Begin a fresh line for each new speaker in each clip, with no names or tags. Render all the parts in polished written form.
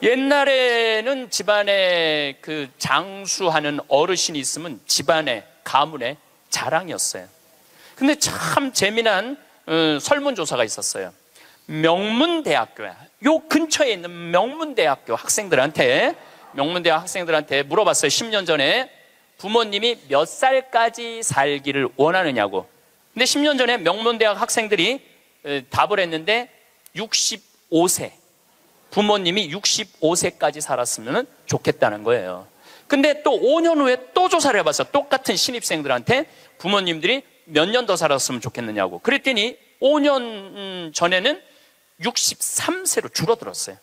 옛날에는 집안에 그 장수하는 어르신이 있으면 집안의 가문의 자랑이었어요. 근데 참 재미난 설문조사가 있었어요. 명문대학교야. 요 근처에 있는 명문대학교 학생들한테 물어봤어요. 10년 전에 부모님이 몇 살까지 살기를 원하느냐고. 근데 10년 전에 명문대학 학생들이 답을 했는데 65세. 부모님이 65세까지 살았으면 좋겠다는 거예요. 근데 또 5년 후에 또 조사를 해봤어요. 똑같은 신입생들한테 부모님들이 몇 년 더 살았으면 좋겠느냐고. 그랬더니 5년 전에는 63세로 줄어들었어요.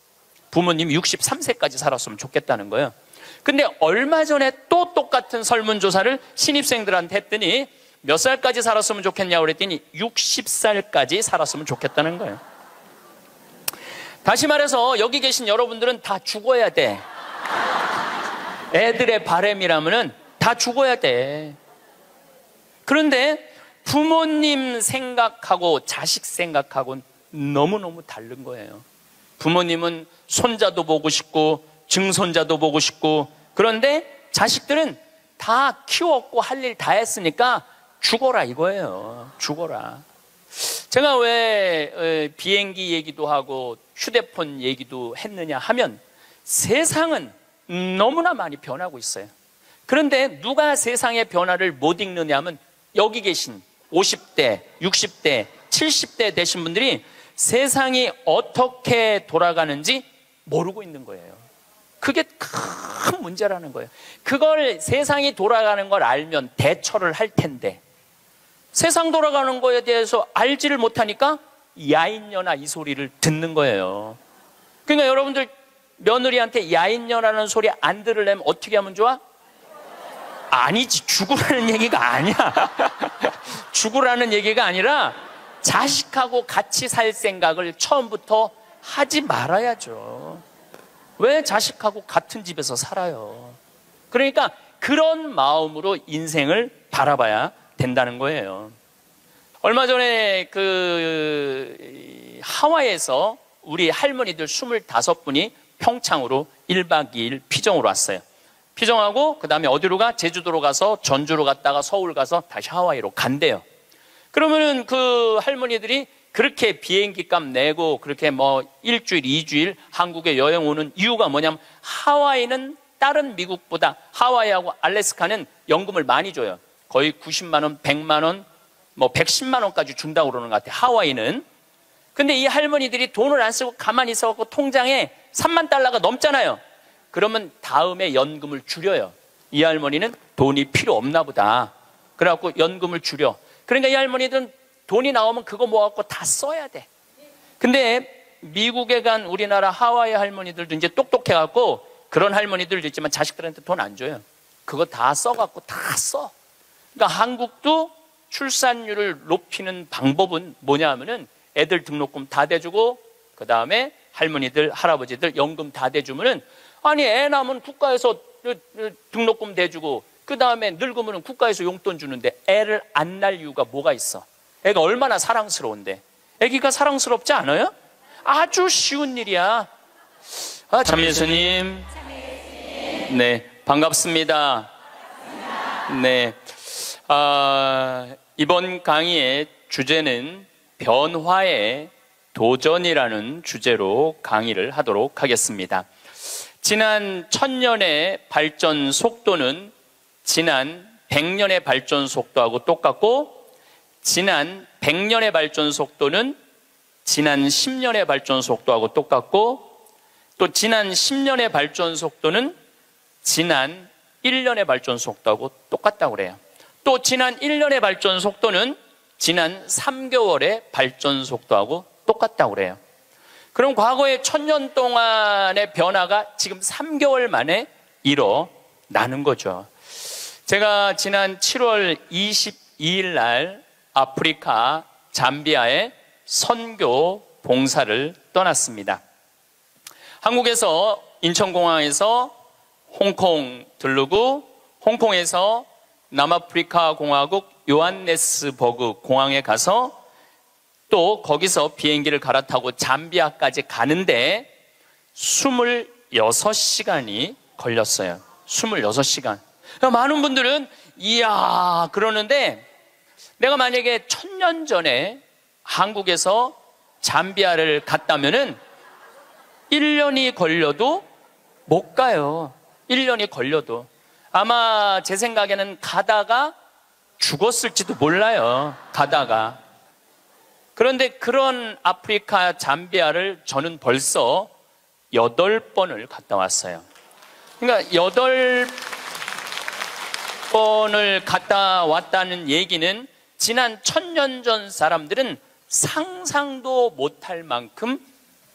부모님이 63세까지 살았으면 좋겠다는 거예요. 근데 얼마 전에 또 똑같은 설문조사를 신입생들한테 했더니 몇 살까지 살았으면 좋겠냐고 그랬더니 60살까지 살았으면 좋겠다는 거예요. 다시 말해서 여기 계신 여러분들은 다 죽어야 돼. 애들의 바람이라면은 다 죽어야 돼. 그런데 부모님 생각하고 자식 생각하고는 너무너무 다른 거예요. 부모님은 손자도 보고 싶고 증손자도 보고 싶고, 그런데 자식들은 다 키웠고 할 일 다 했으니까 죽어라 이거예요. 죽어라. 제가 왜 비행기 얘기도 하고 휴대폰 얘기도 했느냐 하면 세상은 너무나 많이 변하고 있어요. 그런데 누가 세상의 변화를 못 읽느냐 하면 여기 계신 50대, 60대, 70대 되신 분들이 세상이 어떻게 돌아가는지 모르고 있는 거예요. 그게 큰 문제라는 거예요. 그걸 세상이 돌아가는 걸 알면 대처를 할 텐데 세상 돌아가는 거에 대해서 알지를 못하니까 야인년아 이 소리를 듣는 거예요. 그러니까 여러분들 며느리한테 야인년아라는 소리 안 들으려면 어떻게 하면 좋아? 아니지, 죽으라는 얘기가 아니야. 죽으라는 얘기가 아니라 자식하고 같이 살 생각을 처음부터 하지 말아야죠. 왜 자식하고 같은 집에서 살아요? 그러니까 그런 마음으로 인생을 바라봐야 된다는 거예요. 얼마 전에 하와이에서 우리 할머니들 25분이 평창으로 1박 2일 피정으로 왔어요. 피정하고 그 다음에 어디로 가? 제주도로 가서 전주로 갔다가 서울 가서 다시 하와이로 간대요. 그러면은 그 할머니들이 그렇게 비행기 값 내고 그렇게 뭐 일주일, 2주일 한국에 여행 오는 이유가 뭐냐면 하와이는 다른 미국보다 하와이하고 알래스카는 연금을 많이 줘요. 거의 90만 원, 100만 원, 뭐 110만 원까지 준다고 그러는 것 같아요. 하와이는. 근데 이 할머니들이 돈을 안 쓰고 가만히 있어갖고 통장에 3만 달러가 넘잖아요. 그러면 다음에 연금을 줄여요. 이 할머니는 돈이 필요 없나 보다. 그래갖고 연금을 줄여. 그러니까 이 할머니들은 돈이 나오면 그거 모아갖고 다 써야 돼. 근데 미국에 간 우리나라 하와이 할머니들도 이제 똑똑해갖고 그런 할머니들도 있지만 자식들한테 돈 안 줘요. 그거 다 써갖고 다 써. 그러니까 한국도 출산율을 높이는 방법은 뭐냐 하면은 애들 등록금 다 대주고 그 다음에 할머니들, 할아버지들 연금 다 대주면은 아니 애 낳으면 국가에서 등록금 대주고 그 다음에 늙으면 국가에서 용돈 주는데 애를 안 낳을 이유가 뭐가 있어? 애가 얼마나 사랑스러운데. 애기가 사랑스럽지 않아요? 아주 쉬운 일이야. 참예수님. 네, 반갑습니다. 네, 이번 강의의 주제는 변화의 도전이라는 주제로 강의를 하도록 하겠습니다. 지난 1000년의 발전 속도는 지난 100년의 발전 속도하고 똑같고 지난 100년의 발전 속도는 지난 10년의 발전 속도하고 똑같고 또 지난 10년의 발전 속도는 지난 1년의 발전 속도하고 똑같다고 그래요. 또 지난 1년의 발전 속도는 지난 3개월의 발전 속도하고 똑같다고 그래요. 그럼 과거의 1000년 동안의 변화가 지금 3개월 만에 일어나는 거죠. 제가 지난 7월 22일 날 아프리카 잠비아에 선교 봉사를 떠났습니다. 한국에서 인천공항에서 홍콩 들르고 홍콩에서 남아프리카 공화국 요한네스버그 공항에 가서 또 거기서 비행기를 갈아타고 잠비아까지 가는데 26시간이 걸렸어요. 26시간. 많은 분들은 이야 그러는데, 내가 만약에 1000년 전에 한국에서 잠비아를 갔다면은 1년이 걸려도 못 가요. 1년이 걸려도. 아마 제 생각에는 가다가 죽었을지도 몰라요. 가다가. 그런데 그런 아프리카 잠비아를 저는 벌써 8번을 갔다 왔어요. 그러니까 8번을 갔다 왔다는 얘기는 지난 1000년 전 사람들은 상상도 못할 만큼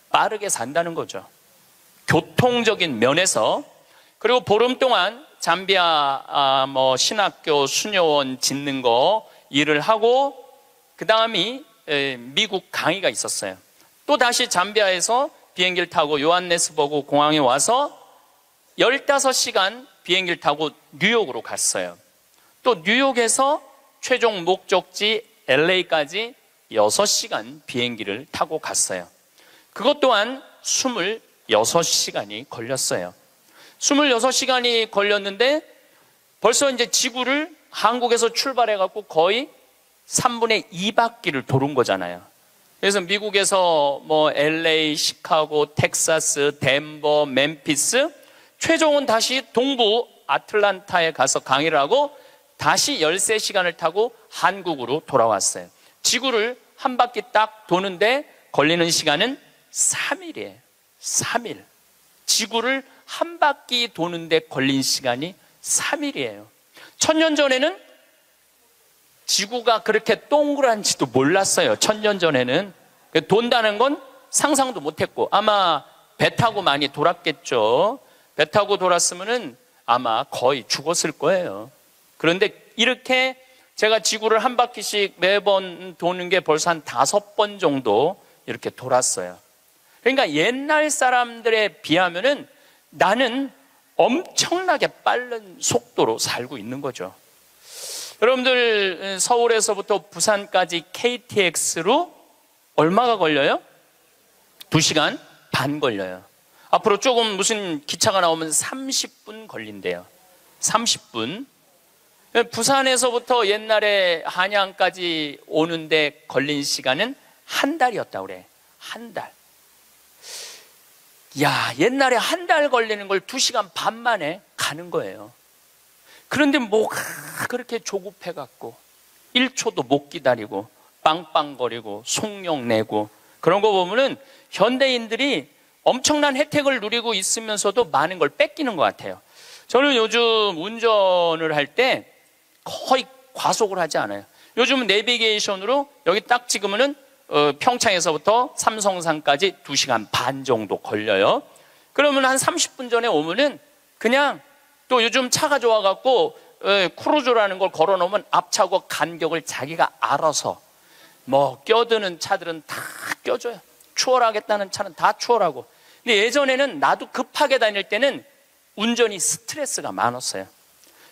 빠르게 산다는 거죠. 교통적인 면에서. 그리고 보름 동안 잠비아 신학교 수녀원 짓는 거 일을 하고, 그 다음이 미국 강의가 있었어요. 또 다시 잠비아에서 비행기를 타고 요하네스버그 공항에 와서 15시간 비행기를 타고 뉴욕으로 갔어요. 또 뉴욕에서 최종 목적지 LA까지 6시간 비행기를 타고 갔어요. 그것 또한 26시간이 걸렸어요. 26시간이 걸렸는데 벌써 이제 지구를 한국에서 출발해갖고 거의 3분의 2바퀴를 도는 거잖아요. 그래서 미국에서 LA, 시카고, 텍사스, 덴버, 멤피스, 최종은 다시 동부 아틀란타에 가서 강의를 하고 다시 13시간을 타고 한국으로 돌아왔어요. 지구를 한 바퀴 딱 도는데 걸리는 시간은 3일이에요. 3일. 지구를 한 바퀴 도는데 걸린 시간이 3일이에요. 1000년 전에는 지구가 그렇게 동그란지도 몰랐어요. 1000년 전에는. 돈다는 건 상상도 못했고, 아마 배 타고 많이 돌았겠죠. 배 타고 돌았으면은 아마 거의 죽었을 거예요. 그런데 이렇게 제가 지구를 한 바퀴씩 매번 도는 게 벌써 한 5번 정도 이렇게 돌았어요. 그러니까 옛날 사람들에 비하면은 나는 엄청나게 빠른 속도로 살고 있는 거죠. 여러분들 서울에서부터 부산까지 KTX로 얼마가 걸려요? 2시간 반 걸려요. 앞으로 조금 무슨 기차가 나오면 30분 걸린대요. 30분. 부산에서부터 옛날에 한양까지 오는데 걸린 시간은 한 달이었다고 그래. 한 달. 야, 옛날에 한 달 걸리는 걸 2시간 반 만에 가는 거예요. 그런데 뭐가 그렇게 조급해갖고 1초도 못 기다리고 빵빵거리고 속력 내고 그런 거 보면은 현대인들이 엄청난 혜택을 누리고 있으면서도 많은 걸 뺏기는 것 같아요. 저는 요즘 운전을 할 때 거의 과속을 하지 않아요. 요즘은 내비게이션으로 여기 딱 찍으면은 평창에서부터 삼성산까지 2시간 반 정도 걸려요. 그러면 한 30분 전에 오면은 그냥, 또 요즘 차가 좋아갖고 크루즈라는 걸 걸어놓으면 앞차고 간격을 자기가 알아서 껴드는 차들은 다 껴줘요. 추월하겠다는 차는 다 추월하고. 근데 예전에는 나도 급하게 다닐 때는 운전이 스트레스가 많았어요.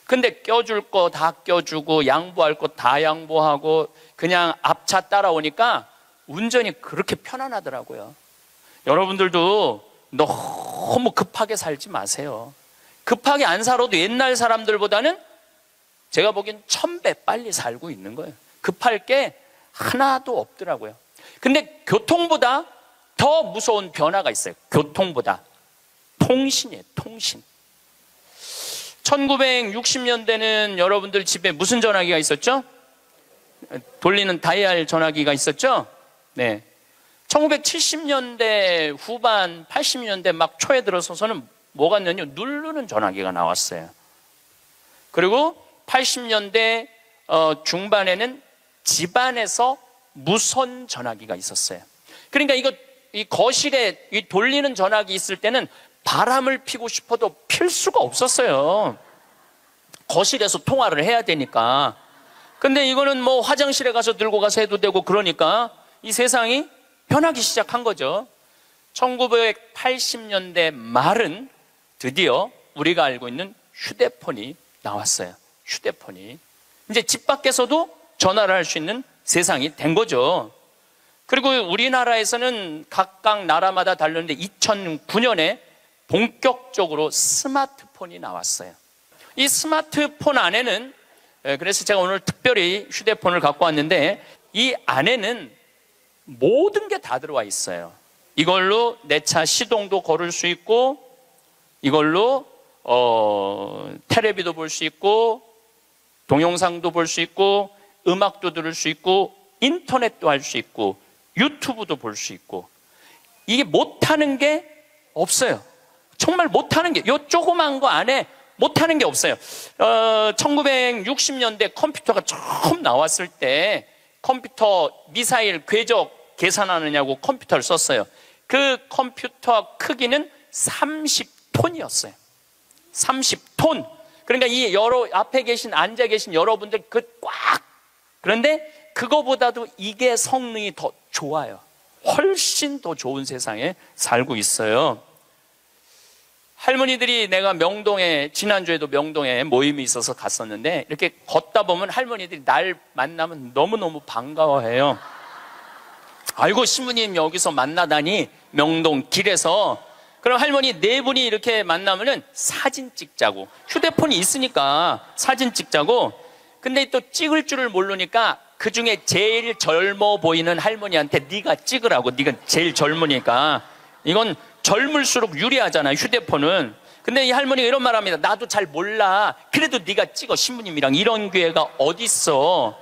근데 껴줄 거 다 껴주고 양보할 거 다 양보하고 그냥 앞차 따라오니까 운전이 그렇게 편안하더라고요. 여러분들도 너무 급하게 살지 마세요. 급하게 안 살아도 옛날 사람들보다는 제가 보기엔 1000배 빨리 살고 있는 거예요. 급할 게 하나도 없더라고요. 근데 교통보다 더 무서운 변화가 있어요. 교통보다. 통신이에요. 통신. 1960년대는 여러분들 집에 무슨 전화기가 있었죠? 돌리는 다이얼 전화기가 있었죠? 네. 1970년대 후반, 80년대 막 초에 들어서서는 뭐가 있냐면 누르는 전화기가 나왔어요. 그리고 80년대 중반에는 집안에서 무선 전화기가 있었어요. 그러니까 이 거실에 이 돌리는 전화기 있을 때는 바람을 피고 싶어도 필 수가 없었어요. 거실에서 통화를 해야 되니까. 근데 이거는 뭐 화장실에 가서 들고 가서 해도 되고 그러니까 이 세상이 변하기 시작한 거죠. 1980년대 말은 드디어 우리가 알고 있는 휴대폰이 나왔어요. 휴대폰이. 이제 집 밖에서도 전화를 할 수 있는 세상이 된 거죠. 그리고 우리나라에서는 각각 나라마다 다르는데 2009년에 본격적으로 스마트폰이 나왔어요. 이 스마트폰 안에는, 그래서 제가 오늘 특별히 휴대폰을 갖고 왔는데, 이 안에는 모든 게 다 들어와 있어요. 이걸로 내 차 시동도 걸을 수 있고, 이걸로 텔레비도 볼 수 있고, 동영상도 볼 수 있고, 음악도 들을 수 있고, 인터넷도 할 수 있고, 유튜브도 볼 수 있고, 이게 못하는 게 없어요. 정말 못하는 게, 요 조그만 거 안에 못하는 게 없어요. 1960년대 컴퓨터가 처음 나왔을 때 컴퓨터 미사일 궤적 계산하느냐고 컴퓨터를 썼어요. 그 컴퓨터 크기는 30톤이었어요. 30톤. 그러니까 이 앞에 앉아 계신 여러분들 그런데 그거보다도 이게 성능이 더 좋아요. 훨씬 더 좋은 세상에 살고 있어요. 할머니들이, 내가 명동에, 지난주에도 명동에 모임이 있어서 갔었는데, 이렇게 걷다 보면 할머니들이 날 만나면 너무너무 반가워해요. 아이고, 신부님 여기서 만나다니, 명동 길에서. 그럼 할머니 네 분이 이렇게 만나면은 사진 찍자고, 휴대폰이 있으니까 사진 찍자고. 근데 또 찍을 줄을 모르니까 그 중에 제일 젊어 보이는 할머니한테 네가 찍으라고. 네가 제일 젊으니까. 이건 젊을수록 유리하잖아요, 휴대폰은. 근데 이 할머니가 이런 말 합니다. 나도 잘 몰라. 그래도 네가 찍어, 신부님이랑. 이런 기회가 어딨어.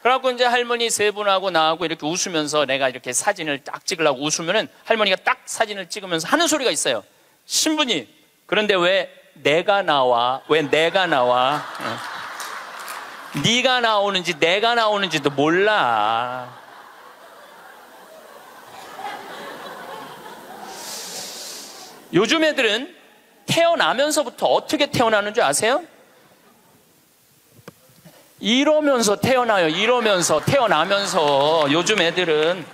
그래갖고 이제 할머니 세 분하고 나하고 이렇게 웃으면서 내가 이렇게 사진을 딱 찍으려고 웃으면은 할머니가 딱 사진을 찍으면서 하는 소리가 있어요. 신부님, 그런데 왜 내가 나와? 왜 내가 나와? 네가 나오는지 내가 나오는지도 몰라. 요즘 애들은 태어나면서부터 어떻게 태어나는 줄 아세요? 이러면서 태어나요. 이러면서, 태어나면서. 요즘 애들은.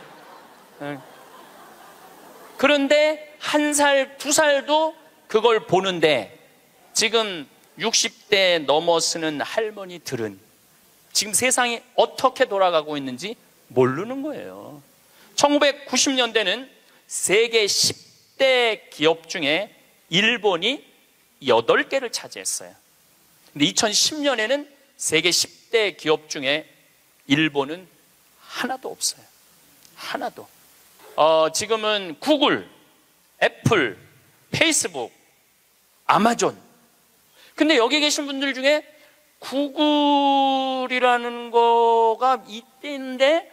그런데 1살, 2살도 그걸 보는데, 지금 60대 넘어서는 할머니들은 지금 세상이 어떻게 돌아가고 있는지 모르는 거예요. 1990년대는 세계 10대 기업 중에 일본이 8개를 차지했어요. 근데 2010년에는 세계 10대 기업 중에 일본은 하나도 없어요. 하나도. 지금은 구글, 애플, 페이스북, 아마존. 근데 여기 계신 분들 중에 구글이라는 거가 있는데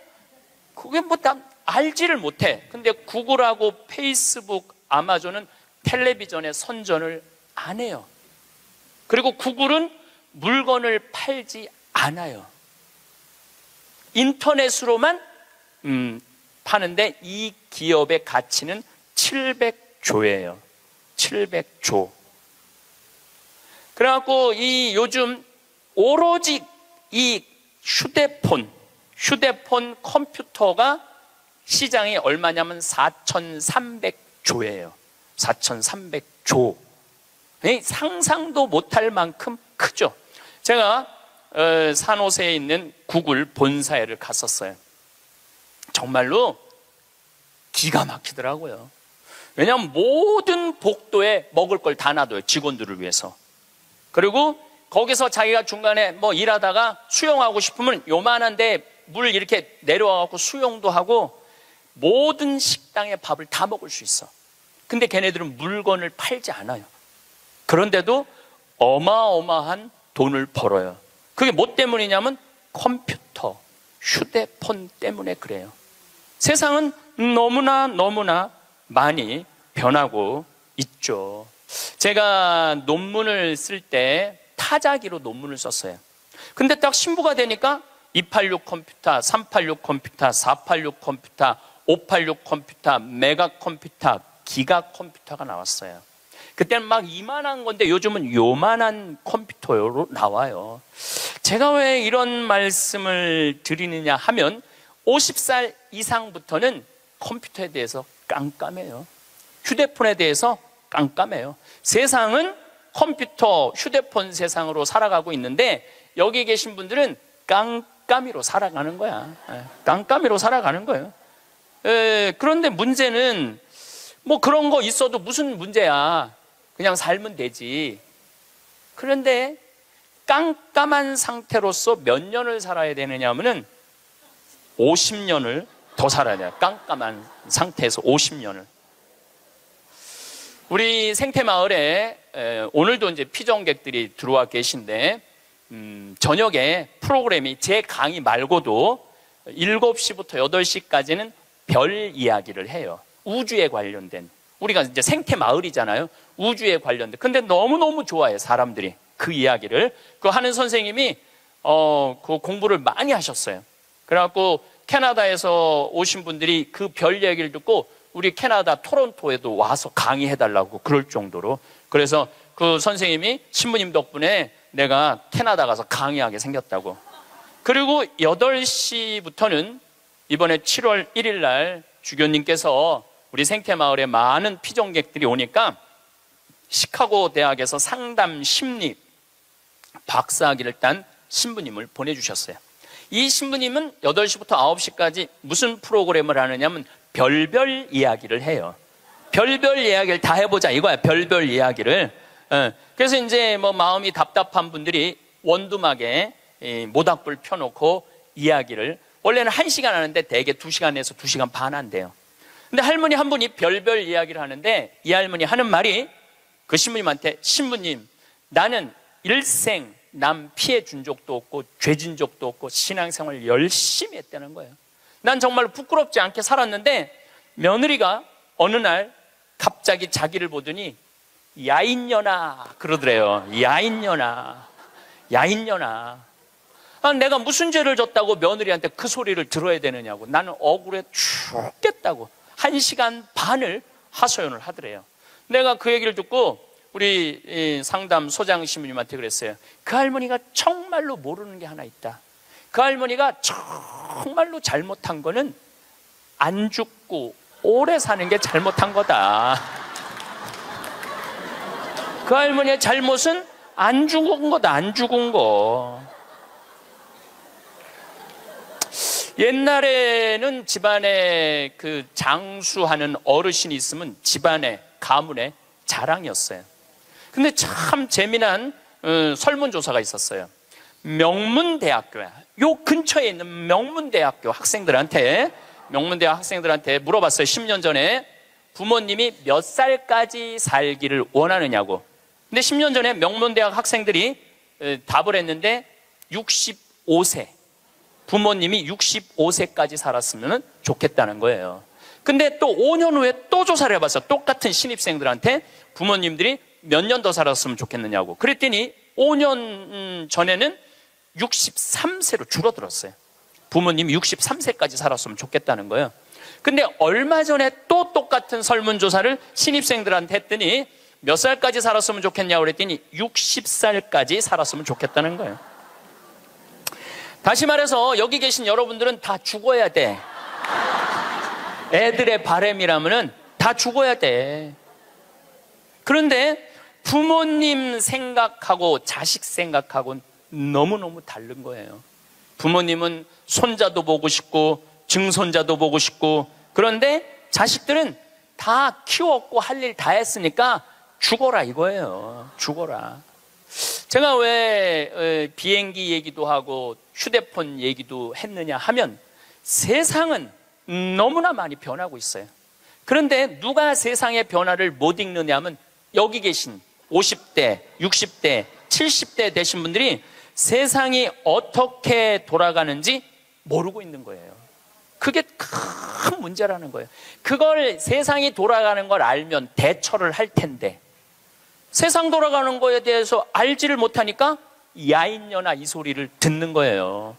그게 뭐 다 알지를 못해. 근데 구글하고 페이스북, 아마존은 텔레비전에 선전을 안 해요. 그리고 구글은 물건을 팔지 않아요. 인터넷으로만 파는데 이 기업의 가치는 700조예요. 700조. 그래갖고 이 요즘 오로지 이 휴대폰 컴퓨터가 시장이 얼마냐면 4,300조예요. 4,300조. 상상도 못할 만큼 크죠. 제가 산호세에 있는 구글 본사에를 갔었어요. 정말로 기가 막히더라고요. 왜냐하면 모든 복도에 먹을 걸 다 놔둬요. 직원들을 위해서. 그리고 거기서 자기가 중간에 뭐 일하다가 수영하고 싶으면 요만한데 물 이렇게 내려와갖고 수영도 하고 모든 식당에 밥을 다 먹을 수 있어. 근데 걔네들은 물건을 팔지 않아요. 그런데도 어마어마한 돈을 벌어요. 그게 뭐 때문이냐면 컴퓨터, 휴대폰 때문에 그래요. 세상은 너무나 많이 변하고 있죠. 제가 논문을 쓸 때 타자기로 논문을 썼어요. 근데 딱 신부가 되니까 286 컴퓨터, 386 컴퓨터, 486 컴퓨터, 586 컴퓨터, 메가 컴퓨터, 기가 컴퓨터가 나왔어요. 그때는 막 이만한 건데 요즘은 요만한 컴퓨터로 나와요. 제가 왜 이런 말씀을 드리느냐 하면 50살 이상부터는 컴퓨터에 대해서 깜깜해요. 휴대폰에 대해서 깜깜해요. 세상은 컴퓨터, 휴대폰 세상으로 살아가고 있는데 여기 계신 분들은 깜깜이로 살아가는 거야. 깜깜이로 살아가는 거예요. 그런데 문제는 뭐 그런 거 있어도 무슨 문제야. 그냥 살면 되지. 그런데 깜깜한 상태로서 몇 년을 살아야 되느냐 하면은 50년을 더 살아야 돼요. 깜깜한 상태에서 50년을. 우리 생태마을에 오늘도 이제 피정객들이 들어와 계신데 저녁에 프로그램이 제 강의 말고도 7시부터 8시까지는 별 이야기를 해요. 우주에 관련된. 우리가 이제 생태마을이잖아요. 우주에 관련된. 근데 너무너무 좋아해요, 사람들이. 그 이야기를. 그 하는 선생님이 그 공부를 많이 하셨어요. 그래갖고 캐나다에서 오신 분들이 그 별 얘기를 듣고 우리 캐나다 토론토에도 와서 강의해달라고 그럴 정도로. 그래서 그 선생님이 신부님 덕분에 내가 캐나다 가서 강의하게 생겼다고. 그리고 8시부터는 이번에 7월 1일 날 주교님께서 우리 생태마을에 많은 피정객들이 오니까 시카고 대학에서 상담 심리 박사학위를 딴 신부님을 보내주셨어요. 이 신부님은 8시부터 9시까지 무슨 프로그램을 하느냐면 별별 이야기를 해요. 별별 이야기를 다 해보자 이거야. 별별 이야기를. 그래서 이제 뭐 마음이 답답한 분들이 원두막에 모닥불 펴놓고 이야기를, 원래는 1시간 하는데 대개 2시간에서 2시간 반 한대요. 근데 할머니 한 분이 별별 이야기를 하는데 이 할머니 하는 말이 그 신부님한테, 신부님, 나는 일생 남 피해 준 적도 없고 죄진 적도 없고 신앙생활 열심히 했다는 거예요. 난 정말 부끄럽지 않게 살았는데 며느리가 어느 날 갑자기 자기를 보더니 야인년아 그러더래요. 야인년아, 야인년아. 내가 무슨 죄를 졌다고 며느리한테 그 소리를 들어야 되느냐고. 나는 억울해 죽겠다고 1시간 반을 하소연을 하더래요. 내가 그 얘기를 듣고 우리 상담 소장 신부님한테 그랬어요. 그 할머니가 정말로 모르는 게 하나 있다. 그 할머니가 정말로 잘못한 거는 안 죽고 오래 사는 게 잘못한 거다. 그 할머니의 잘못은 안 죽은 거다. 안 죽은 거. 옛날에는 집안에 그 장수하는 어르신이 있으면 집안에 가문의 자랑이었어요. 근데 참 재미난 설문조사가 있었어요. 명문대학교야. 요 근처에 있는 명문대학교 학생들한테, 명문대학 학생들한테 물어봤어요. 10년 전에 부모님이 몇 살까지 살기를 원하느냐고. 근데 10년 전에 명문대학 학생들이 답을 했는데 65세. 부모님이 65세까지 살았으면 좋겠다는 거예요. 근데 또 5년 후에 또 조사를 해봤어요. 똑같은 신입생들한테 부모님들이 몇 년 더 살았으면 좋겠느냐고. 그랬더니 5년 전에는 63세로 줄어들었어요. 부모님이 63세까지 살았으면 좋겠다는 거예요. 근데 얼마 전에 또 똑같은 설문조사를 신입생들한테 했더니 몇 살까지 살았으면 좋겠냐고 그랬더니 60살까지 살았으면 좋겠다는 거예요. 다시 말해서 여기 계신 여러분들은 다 죽어야 돼. 애들의 바람이라면은 다 죽어야 돼. 그런데 부모님 생각하고 자식 생각하고는 너무너무 다른 거예요. 부모님은 손자도 보고 싶고 증손자도 보고 싶고, 그런데 자식들은 다 키웠고 할 일 다 했으니까 죽어라 이거예요. 죽어라. 제가 왜 비행기 얘기도 하고 휴대폰 얘기도 했느냐 하면 세상은 너무나 많이 변하고 있어요. 그런데 누가 세상의 변화를 못 읽느냐 하면 여기 계신 50대, 60대, 70대 되신 분들이 세상이 어떻게 돌아가는지 모르고 있는 거예요. 그게 큰 문제라는 거예요. 그걸 세상이 돌아가는 걸 알면 대처를 할 텐데 세상 돌아가는 거에 대해서 알지를 못하니까 야인년아 이 소리를 듣는 거예요.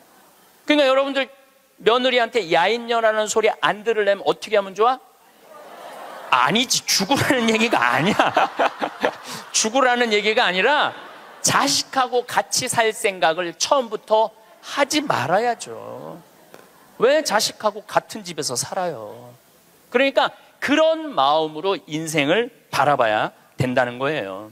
그러니까 여러분들 며느리한테 야인년아라는 소리 안 들으려면 어떻게 하면 좋아? 아니지, 죽으라는 얘기가 아니야. 죽으라는 얘기가 아니라 자식하고 같이 살 생각을 처음부터 하지 말아야죠. 왜 자식하고 같은 집에서 살아요? 그러니까 그런 마음으로 인생을 바라봐야 된다는 거예요.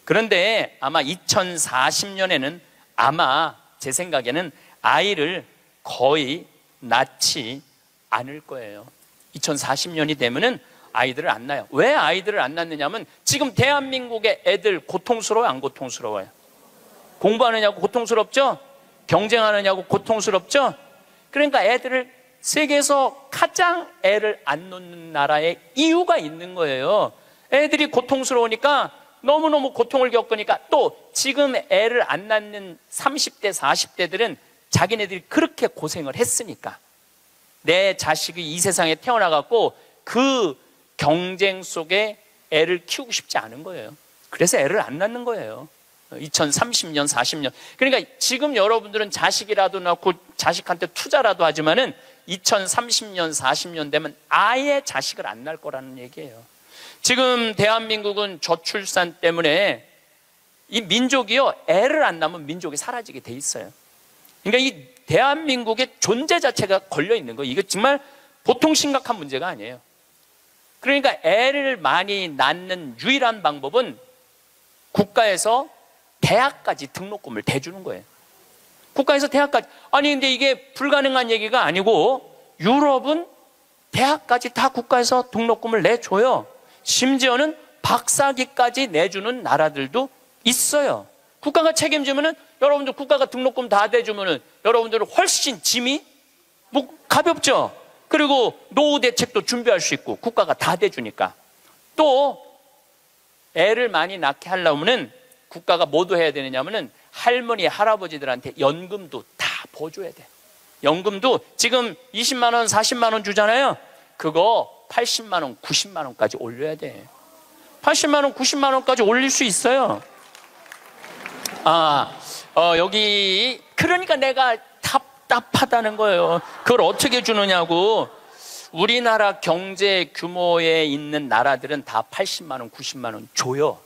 그런데 아마 2040년에는 아마 제 생각에는 아이를 거의 낳지 않을 거예요. 2040년이 되면은 아이들을 안 낳아요. 왜 아이들을 안 낳느냐면 지금 대한민국의 애들 고통스러워요, 안 고통스러워요? 공부하느냐고 고통스럽죠? 경쟁하느냐고 고통스럽죠? 그러니까 애들을 세계에서 가장 애를 안 놓는 나라에 이유가 있는 거예요. 애들이 고통스러우니까 너무너무 고통을 겪으니까 또 지금 애를 안 낳는 30대, 40대들은 자기네들이 그렇게 고생을 했으니까 내 자식이 이 세상에 태어나갖고 그 경쟁 속에 애를 키우고 싶지 않은 거예요. 그래서 애를 안 낳는 거예요. 2030년, 40년. 그러니까 지금 여러분들은 자식이라도 낳고 자식한테 투자라도 하지만은 2030년, 40년 되면 아예 자식을 안 낳을 거라는 얘기예요. 지금 대한민국은 저출산 때문에 이 민족이요, 애를 안 낳으면 민족이 사라지게 돼 있어요. 그러니까 이 대한민국의 존재 자체가 걸려 있는 거예요. 이게 정말 보통 심각한 문제가 아니에요. 그러니까 애를 많이 낳는 유일한 방법은 국가에서 대학까지 등록금을 대주는 거예요. 국가에서 대학까지. 아니 근데 이게 불가능한 얘기가 아니고 유럽은 대학까지 다 국가에서 등록금을 내줘요. 심지어는 박사학위까지 내주는 나라들도 있어요. 국가가 책임지면은 여러분들 국가가 등록금 다 대주면은 여러분들은 훨씬 짐이 가볍죠. 그리고 노후 대책도 준비할 수 있고 국가가 다 대주니까. 또 애를 많이 낳게 하려면은 국가가 뭐도 해야 되느냐면은 할머니 할아버지들한테 연금도 다 보줘야 돼. 연금도 지금 20만 원 40만 원 주잖아요. 그거 80만 원 90만 원까지 올려야 돼. 80만 원 90만 원까지 올릴 수 있어요. 여기 그러니까 내가 답답하다는 거예요. 그걸 어떻게 주느냐고. 우리나라 경제 규모에 있는 나라들은 다 80만 원 90만 원 줘요.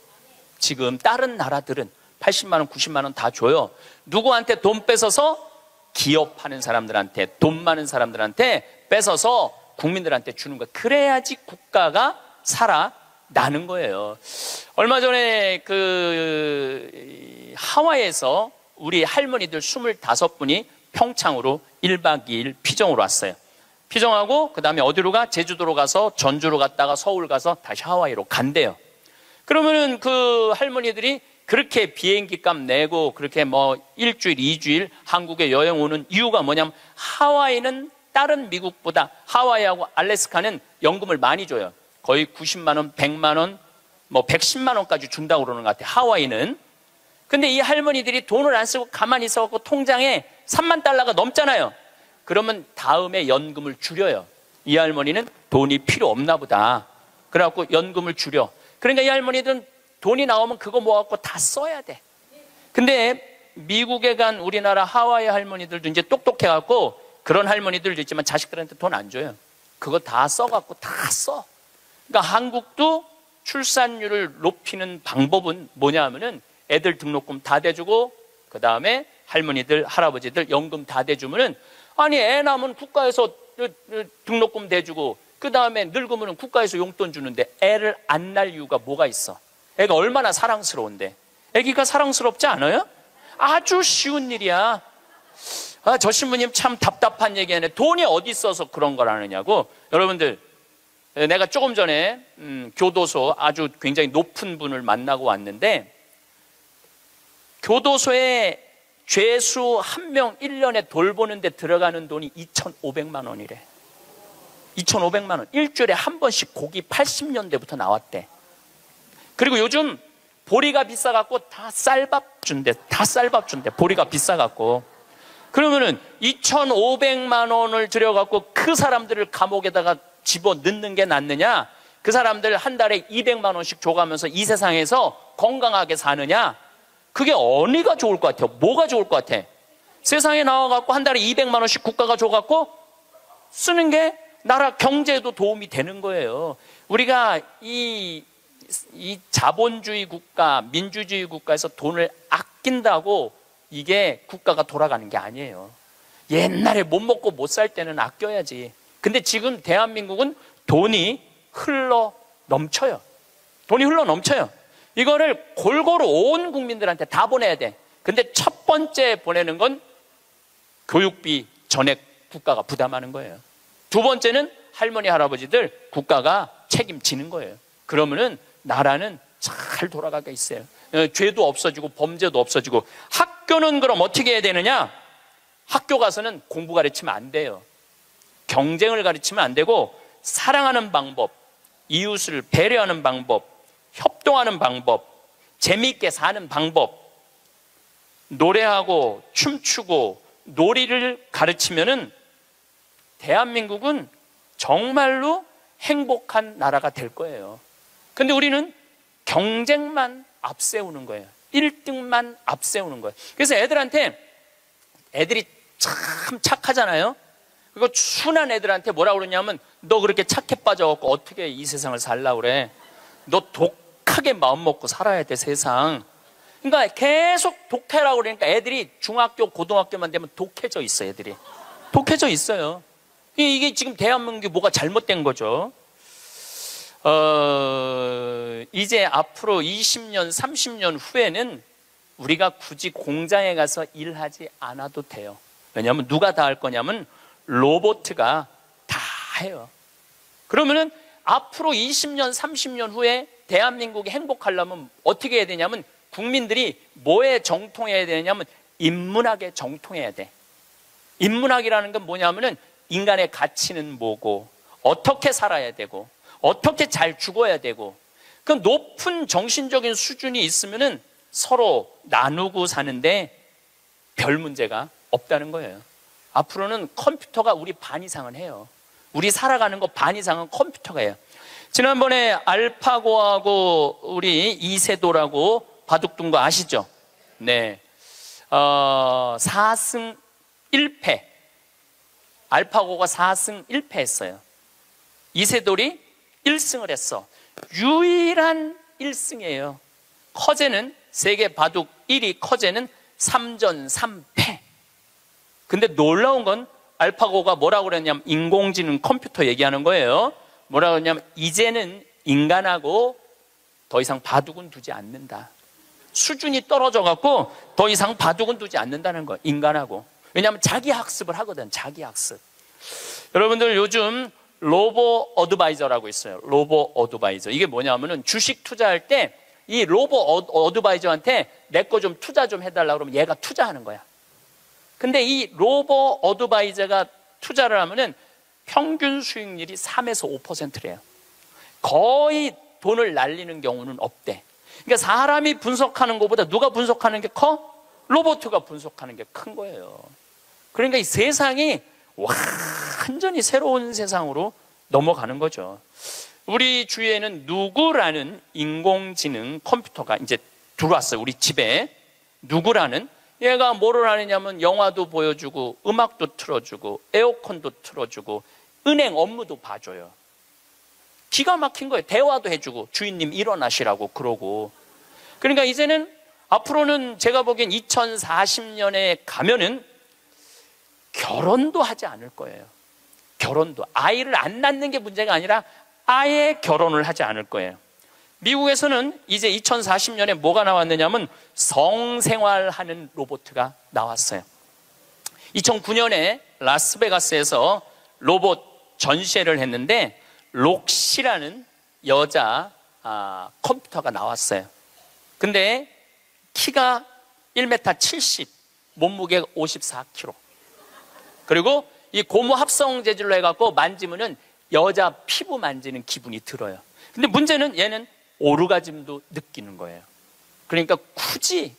지금 다른 나라들은 80만 원 90만 원 다 줘요. 누구한테 돈 뺏어서? 기업하는 사람들한테, 돈 많은 사람들한테 뺏어서 국민들한테 주는 거예요. 그래야지 국가가 살아나는 거예요. 얼마 전에 하와이에서 우리 할머니들 25분이 평창으로 1박 2일 피정으로 왔어요. 피정하고 그 다음에 어디로 가? 제주도로 가서 전주로 갔다가 서울 가서 다시 하와이로 간대요. 그러면은 그 할머니들이 그렇게 비행기 값 내고 그렇게 일주일, 2주일 한국에 여행 오는 이유가 뭐냐면 하와이는 다른 미국보다 하와이하고 알래스카는 연금을 많이 줘요. 거의 90만 원, 100만 원, 110만 원까지 준다고 그러는 것 같아요. 하와이는. 근데 이 할머니들이 돈을 안 쓰고 가만히 있어갖고 통장에 3만 달러가 넘잖아요. 그러면 다음에 연금을 줄여요. 이 할머니는 돈이 필요 없나 보다. 그래갖고 연금을 줄여. 그러니까 이 할머니들은 돈이 나오면 그거 모아갖고 다 써야 돼. 근데 미국에 간 우리나라 하와이 할머니들도 이제 똑똑해갖고 그런 할머니들도 있지만 자식들한테 돈 안 줘요. 그거 다 써갖고 다 써. 그러니까 한국도 출산율을 높이는 방법은 뭐냐 하면은 애들 등록금 다 대주고 그 다음에 할머니들, 할아버지들 연금 다 대주면은 아니 애 낳으면 국가에서 등록금 대주고 그 다음에 늙으면 국가에서 용돈 주는데 애를 안 낳을 이유가 뭐가 있어? 애가 얼마나 사랑스러운데. 애기가 사랑스럽지 않아요? 아주 쉬운 일이야. 저 신부님 참 답답한 얘기하네. 돈이 어디 있어서 그런 걸 하느냐고. 여러분들 내가 조금 전에 교도소 아주 굉장히 높은 분을 만나고 왔는데 교도소에 죄수 한 명 1년에 돌보는데 들어가는 돈이 2,500만 원이래. 2,500만 원. 일주일에 한 번씩 고기 80년대부터 나왔대. 그리고 요즘 보리가 비싸갖고 다 쌀밥 준대. 다 쌀밥 준대. 보리가 비싸갖고. 그러면은 2,500만 원을 들여갖고 그 사람들을 감옥에다가 집어 넣는 게 낫느냐? 그 사람들 한 달에 200만 원씩 줘가면서 이 세상에서 건강하게 사느냐? 그게 어디가 좋을 것 같아요? 뭐가 좋을 것 같아? 세상에 나와갖고 한 달에 200만 원씩 국가가 줘갖고 쓰는 게 나라 경제에도 도움이 되는 거예요. 우리가 이 자본주의 국가, 민주주의 국가에서 돈을 아낀다고 이게 국가가 돌아가는 게 아니에요. 옛날에 못 먹고 못 살 때는 아껴야지. 근데 지금 대한민국은 돈이 흘러 넘쳐요. 돈이 흘러 넘쳐요. 이거를 골고루 온 국민들한테 다 보내야 돼. 근데 첫 번째 보내는 건 교육비 전액 국가가 부담하는 거예요. 두 번째는 할머니 할아버지들 국가가 책임지는 거예요. 그러면은 나라는 잘 돌아가게 있어요. 죄도 없어지고 범죄도 없어지고. 학교는 그럼 어떻게 해야 되느냐? 학교 가서는 공부 가르치면 안 돼요. 경쟁을 가르치면 안 되고, 사랑하는 방법, 이웃을 배려하는 방법, 협동하는 방법, 재미있게 사는 방법, 노래하고 춤추고 놀이를 가르치면은 대한민국은 정말로 행복한 나라가 될 거예요. 근데 우리는 경쟁만 앞세우는 거예요. 1등만 앞세우는 거예요. 그래서 애들이 참 착하잖아요. 그리고 순한 애들한테 뭐라 그러냐면, 너 그렇게 착해 빠져갖고 어떻게 이 세상을 살라고 그래? 너 독하게 마음 먹고 살아야 돼, 세상. 그러니까 계속 독해라고 그러니까 애들이 중학교, 고등학교만 되면 독해져 있어, 애들이. 독해져 있어요. 이게 지금 대한민국이 뭐가 잘못된 거죠. 이제 앞으로 20년, 30년 후에는 우리가 굳이 공장에 가서 일하지 않아도 돼요. 왜냐하면 누가 다 할 거냐면 로봇가 다 해요. 그러면은 앞으로 20년, 30년 후에 대한민국이 행복하려면 어떻게 해야 되냐면, 국민들이 뭐에 정통해야 되냐면 인문학에 정통해야 돼. 인문학이라는 건 뭐냐면은 인간의 가치는 뭐고, 어떻게 살아야 되고, 어떻게 잘 죽어야 되고, 그 높은 정신적인 수준이 있으면은 서로 나누고 사는데 별 문제가 없다는 거예요. 앞으로는 컴퓨터가 우리 반 이상은 해요. 우리 살아가는 거 반 이상은 컴퓨터가 해요. 지난번에 알파고하고 우리 이세돌하고 바둑둔 거 아시죠? 네. 4승 1패. 알파고가 4승 1패 했어요. 이세돌이 1승을 했어. 유일한 1승이에요. 커제는 세계 바둑 1위 커제는 3전 3패. 근데 놀라운 건 알파고가 뭐라고 그랬냐면, 인공지능 컴퓨터 얘기하는 거예요. 뭐라고 그랬냐면, 이제는 인간하고 더 이상 바둑은 두지 않는다. 수준이 떨어져 갖고 더 이상 바둑은 두지 않는다는 거예요, 인간하고. 왜냐하면 자기 학습을 하거든, 자기 학습. 여러분들 요즘 로보 어드바이저라고 있어요. 로보 어드바이저. 이게 뭐냐면은 주식 투자할 때 이 로보 어드바이저한테 내 거 좀 투자 좀 해달라고 그러면 얘가 투자하는 거야. 근데 이 로보 어드바이저가 투자를 하면은 평균 수익률이 3에서 5%래요. 거의 돈을 날리는 경우는 없대. 그러니까 사람이 분석하는 것보다 누가 분석하는 게 커? 로봇가 분석하는 게 큰 거예요. 그러니까 이 세상이 완전히 새로운 세상으로 넘어가는 거죠. 우리 주위에는 누구라는 인공지능 컴퓨터가 이제 들어왔어요. 우리 집에. 누구라는, 얘가 뭐를 하느냐면 영화도 보여주고 음악도 틀어주고 에어컨도 틀어주고 은행 업무도 봐줘요. 기가 막힌 거예요. 대화도 해주고 주인님 일어나시라고 그러고. 그러니까 이제는 앞으로는 제가 보기엔 2040년에 가면은 결혼도 하지 않을 거예요. 결혼도. 아이를 안 낳는 게 문제가 아니라 아예 결혼을 하지 않을 거예요. 미국에서는 이제 2040년에 뭐가 나왔느냐면 성생활하는 로봇가 나왔어요. 2009년에 라스베가스에서 로봇 전시회를 했는데 록시라는 여자 컴퓨터가 나왔어요. 근데 키가 1m 70, 몸무게가 54kg. 그리고 이 고무 합성 재질로 해갖고 만지면은 여자 피부 만지는 기분이 들어요. 근데 문제는 얘는 오르가즘도 느끼는 거예요. 그러니까 굳이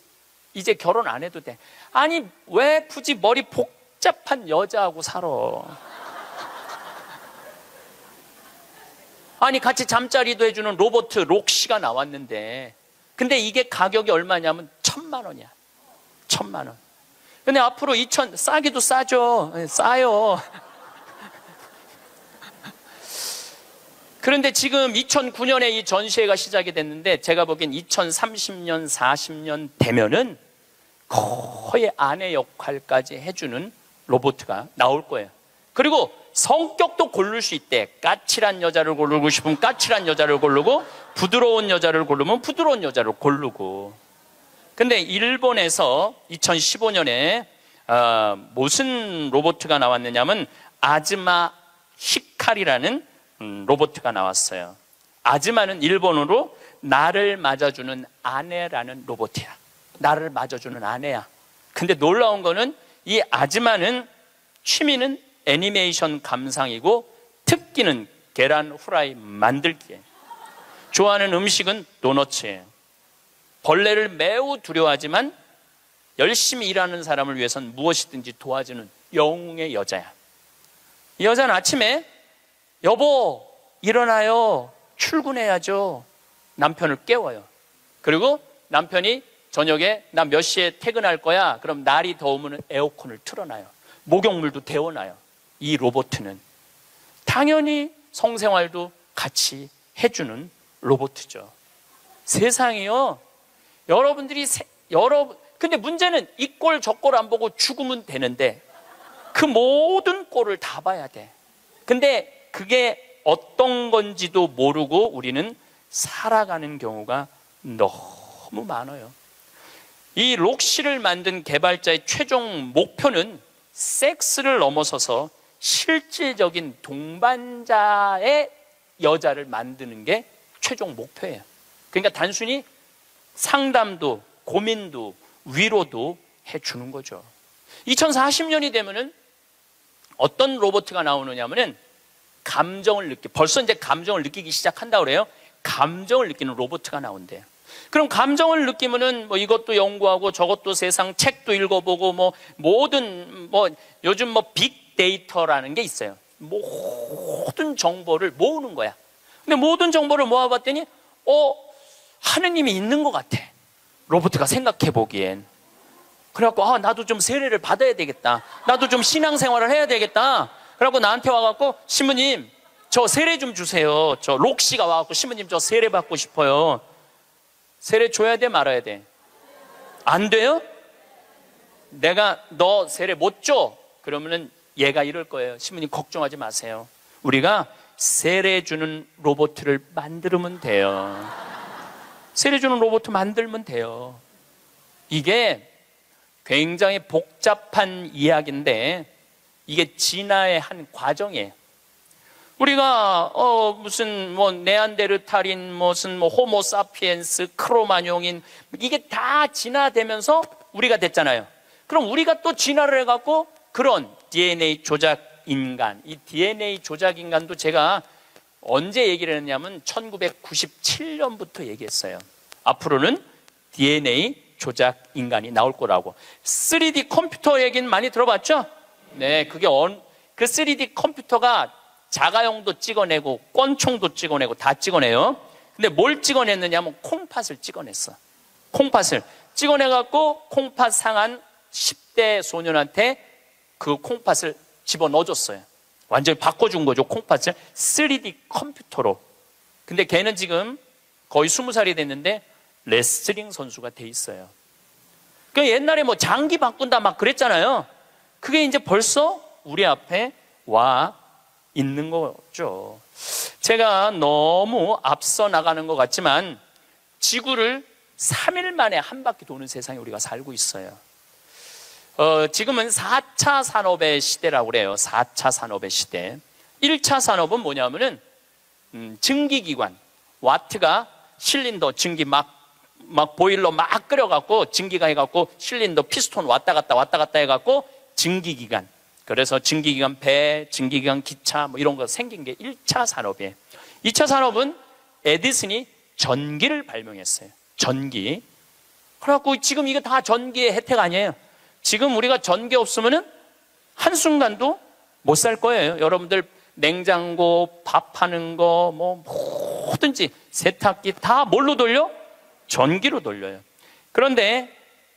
이제 결혼 안 해도 돼. 아니 왜 굳이 머리 복잡한 여자하고 살아? 아니 같이 잠자리도 해주는 로봇 록시가 나왔는데, 근데 이게 가격이 얼마냐면 1,000만 원이야. 1,000만 원. 근데 앞으로 싸기도 싸죠. 싸요. 그런데 지금 2009년에 이 전시회가 시작이 됐는데 제가 보기엔 2030년, 40년 되면은 거의 아내 역할까지 해주는 로봇가 나올 거예요. 그리고 성격도 고를 수 있대. 까칠한 여자를 고르고 싶으면 까칠한 여자를 고르고, 부드러운 여자를 고르면 부드러운 여자를 고르고. 근데 일본에서 2015년에 무슨 로봇가 나왔느냐면 아즈마 히카리라는 로봇가 나왔어요. 아즈마는 일본어로 나를 맞아주는 아내라는 로봇이야. 나를 맞아주는 아내야. 근데 놀라운 거는 이 아즈마는 취미는 애니메이션 감상이고 특기는 계란 후라이 만들기예요. 좋아하는 음식은 도너츠예요. 벌레를 매우 두려워하지만 열심히 일하는 사람을 위해선 무엇이든지 도와주는 영웅의 여자야. 이 여자는 아침에 여보 일어나요, 출근해야죠, 남편을 깨워요. 그리고 남편이 저녁에 나 몇 시에 퇴근할 거야, 그럼 날이 더우면 에어컨을 틀어놔요. 목욕물도 데워놔요. 이 로봇은 당연히 성생활도 같이 해주는 로봇이죠. 세상이요, 여러분들이 근데 문제는 이 꼴 저 꼴 안 보고 죽으면 되는데 그 모든 꼴을 다 봐야 돼. 근데 그게 어떤 건지도 모르고 우리는 살아가는 경우가 너무 많아요. 이 록시를 만든 개발자의 최종 목표는 섹스를 넘어서서 실질적인 동반자의 여자를 만드는 게 최종 목표예요. 그러니까 단순히 상담도 고민도 위로도 해주는 거죠. 2040년이 되면은 어떤 로봇가 나오느냐면은 벌써 이제 감정을 느끼기 시작한다고 그래요. 감정을 느끼는 로봇가 나온대요. 그럼 감정을 느끼면은 뭐 이것도 연구하고 저것도 세상 책도 읽어보고 요즘 빅데이터라는 게 있어요. 모든 정보를 모으는 거야. 근데 모든 정보를 모아봤더니 하느님이 있는 것 같아. 로봇가 생각해 보기엔. 그래갖고 나도 좀 세례를 받아야 되겠다. 나도 좀 신앙생활을 해야 되겠다. 그래갖고 나한테 와갖고 신부님 저 세례 좀 주세요. 저 록시가 와갖고 신부님 저 세례 받고 싶어요. 세례 줘야 돼 말아야 돼? 안 돼요? 내가 너 세례 못 줘? 그러면은 얘가 이럴 거예요. 신부님 걱정하지 마세요. 우리가 세례 주는 로봇을 만들면 돼요. 세례 주는 로봇 만들면 돼요. 이게 굉장히 복잡한 이야기인데 이게 진화의 한 과정이에요. 우리가 무슨 네안데르탈인, 무슨 호모사피엔스, 크로마뇽인 이게 다 진화되면서 우리가 됐잖아요. 그럼 우리가 또 진화를 해갖고 그런 DNA 조작 인간, 이 DNA 조작 인간도 제가 언제 얘기를 했냐면 1997년부터 얘기했어요. 앞으로는 DNA 조작 인간이 나올 거라고. 3D 컴퓨터 얘기는 많이 들어봤죠? 네, 그 3D 컴퓨터가 자가용도 찍어내고 권총도 찍어내고 다 찍어내요. 근데 뭘 찍어냈느냐면 콩팥을 찍어냈어. 콩팥을 찍어내갖고 콩팥 상한 10대 소년한테 그 콩팥을 집어넣어줬어요. 완전히 바꿔준 거죠. 콩팥을 3D 컴퓨터로. 근데 걔는 지금 거의 20살이 됐는데 레슬링 선수가 돼 있어요. 그 옛날에 장기 바꾼다 막 그랬잖아요. 그게 이제 벌써 우리 앞에 와 있는 거죠. 제가 너무 앞서 나가는 것 같지만 지구를 3일 만에 한 바퀴 도는 세상에 우리가 살고 있어요. 지금은 4차 산업의 시대라고 그래요. 4차 산업의 시대. 1차 산업은 뭐냐면은 증기기관, 와트가 실린더 증기 막 보일러 막 끓여갖고 증기가 해갖고 실린더 피스톤 왔다 갔다 해갖고 증기기관. 그래서 증기기관 배, 증기기관 기차 이런 거 생긴 게 1차 산업이에요. 2차 산업은 에디슨이 전기를 발명했어요. 전기. 그래갖고 지금 이거 다 전기의 혜택 아니에요. 지금 우리가 전기 없으면은 한순간도 못 살 거예요. 여러분들 냉장고, 밥하는 거, 뭐든지 세탁기 다 뭘로 돌려? 전기로 돌려요. 그런데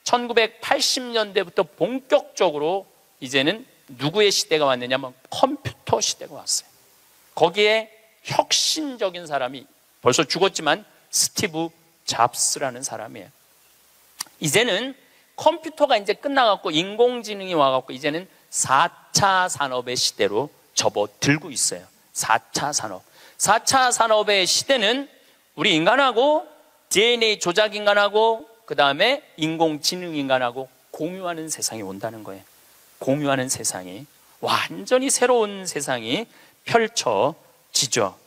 1980년대부터 본격적으로 이제는 누구의 시대가 왔느냐면 컴퓨터 시대가 왔어요. 거기에 혁신적인 사람이 벌써 죽었지만 스티브 잡스라는 사람이에요. 이제는 컴퓨터가 이제 끝나갖고 인공지능이 와갖고 이제는 4차 산업의 시대로 접어들고 있어요. 4차 산업. 4차 산업의 시대는 우리 인간하고 DNA 조작 인간하고 그 다음에 인공지능 인간하고 공유하는 세상이 온다는 거예요. 공유하는 세상이 완전히 새로운 세상이 펼쳐지는 지죠.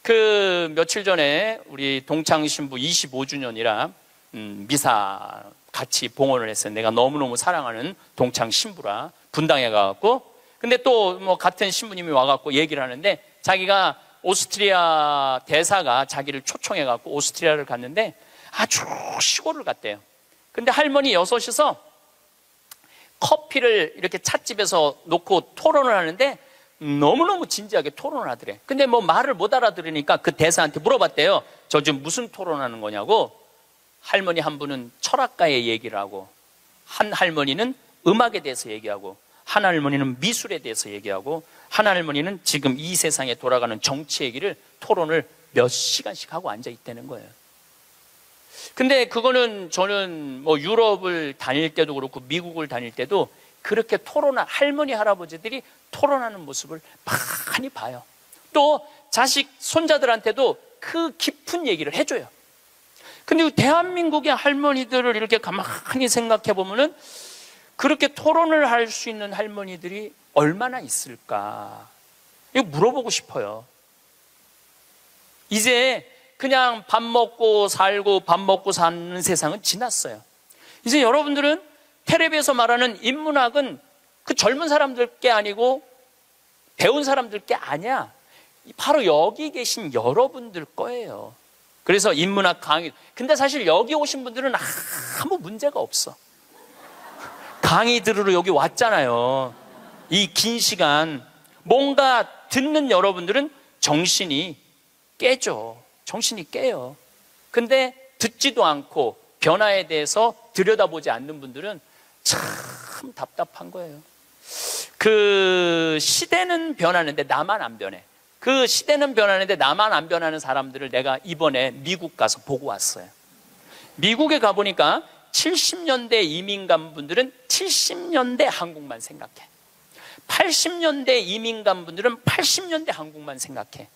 그 며칠 전에 우리 동창 신부 25주년이라 미사 같이 봉헌을 했어요. 내가 너무너무 사랑하는 동창 신부라 분당에 가갖고, 근데 또 뭐 같은 신부님이 와갖고 얘기를 하는데, 자기가 오스트리아 대사가 자기를 초청해갖고 오스트리아를 갔는데 아주 시골을 갔대요. 근데 할머니 여섯이서 커피를 이렇게 찻집에서 놓고 토론을 하는데 너무너무 진지하게 토론을 하더래. 근데 뭐 말을 못 알아들으니까 그 대사한테 물어봤대요. 저 지금 무슨 토론하는 거냐고. 할머니 한 분은 철학가의 얘기를 하고, 한 할머니는 음악에 대해서 얘기하고, 한 할머니는 미술에 대해서 얘기하고, 한 할머니는 지금 이 세상에 돌아가는 정치 얘기를 토론을 몇 시간씩 하고 앉아 있다는 거예요. 근데 그거는 저는 뭐 유럽을 다닐 때도 그렇고 미국을 다닐 때도 그렇게 할머니 할아버지들이 토론하는 모습을 많이 봐요. 또 자식 손자들한테도 그 깊은 얘기를 해줘요. 근데 대한민국의 할머니들을 이렇게 가만히 생각해 보면은 그렇게 토론을 할 수 있는 할머니들이 얼마나 있을까? 이거 물어보고 싶어요. 이제 그냥 밥 먹고 살고 밥 먹고 사는 세상은 지났어요. 이제 여러분들은 텔레비에서 말하는 인문학은 그 젊은 사람들 게 아니고 배운 사람들 게 아니야. 바로 여기 계신 여러분들 거예요. 그래서 인문학 강의, 근데 사실 여기 오신 분들은 아무 문제가 없어. 강의 들으러 여기 왔잖아요. 이 긴 시간 뭔가 듣는 여러분들은 정신이 깨죠. 정신이 깨요. 근데 듣지도 않고 변화에 대해서 들여다보지 않는 분들은 참 답답한 거예요. 그 시대는 변하는데 나만 안 변해. 그 시대는 변하는데 나만 안 변하는 사람들을 내가 이번에 미국 가서 보고 왔어요. 미국에 가보니까 70년대 이민 간 분들은 70년대 한국만 생각해. 80년대 이민 간 분들은 80년대 한국만 생각해.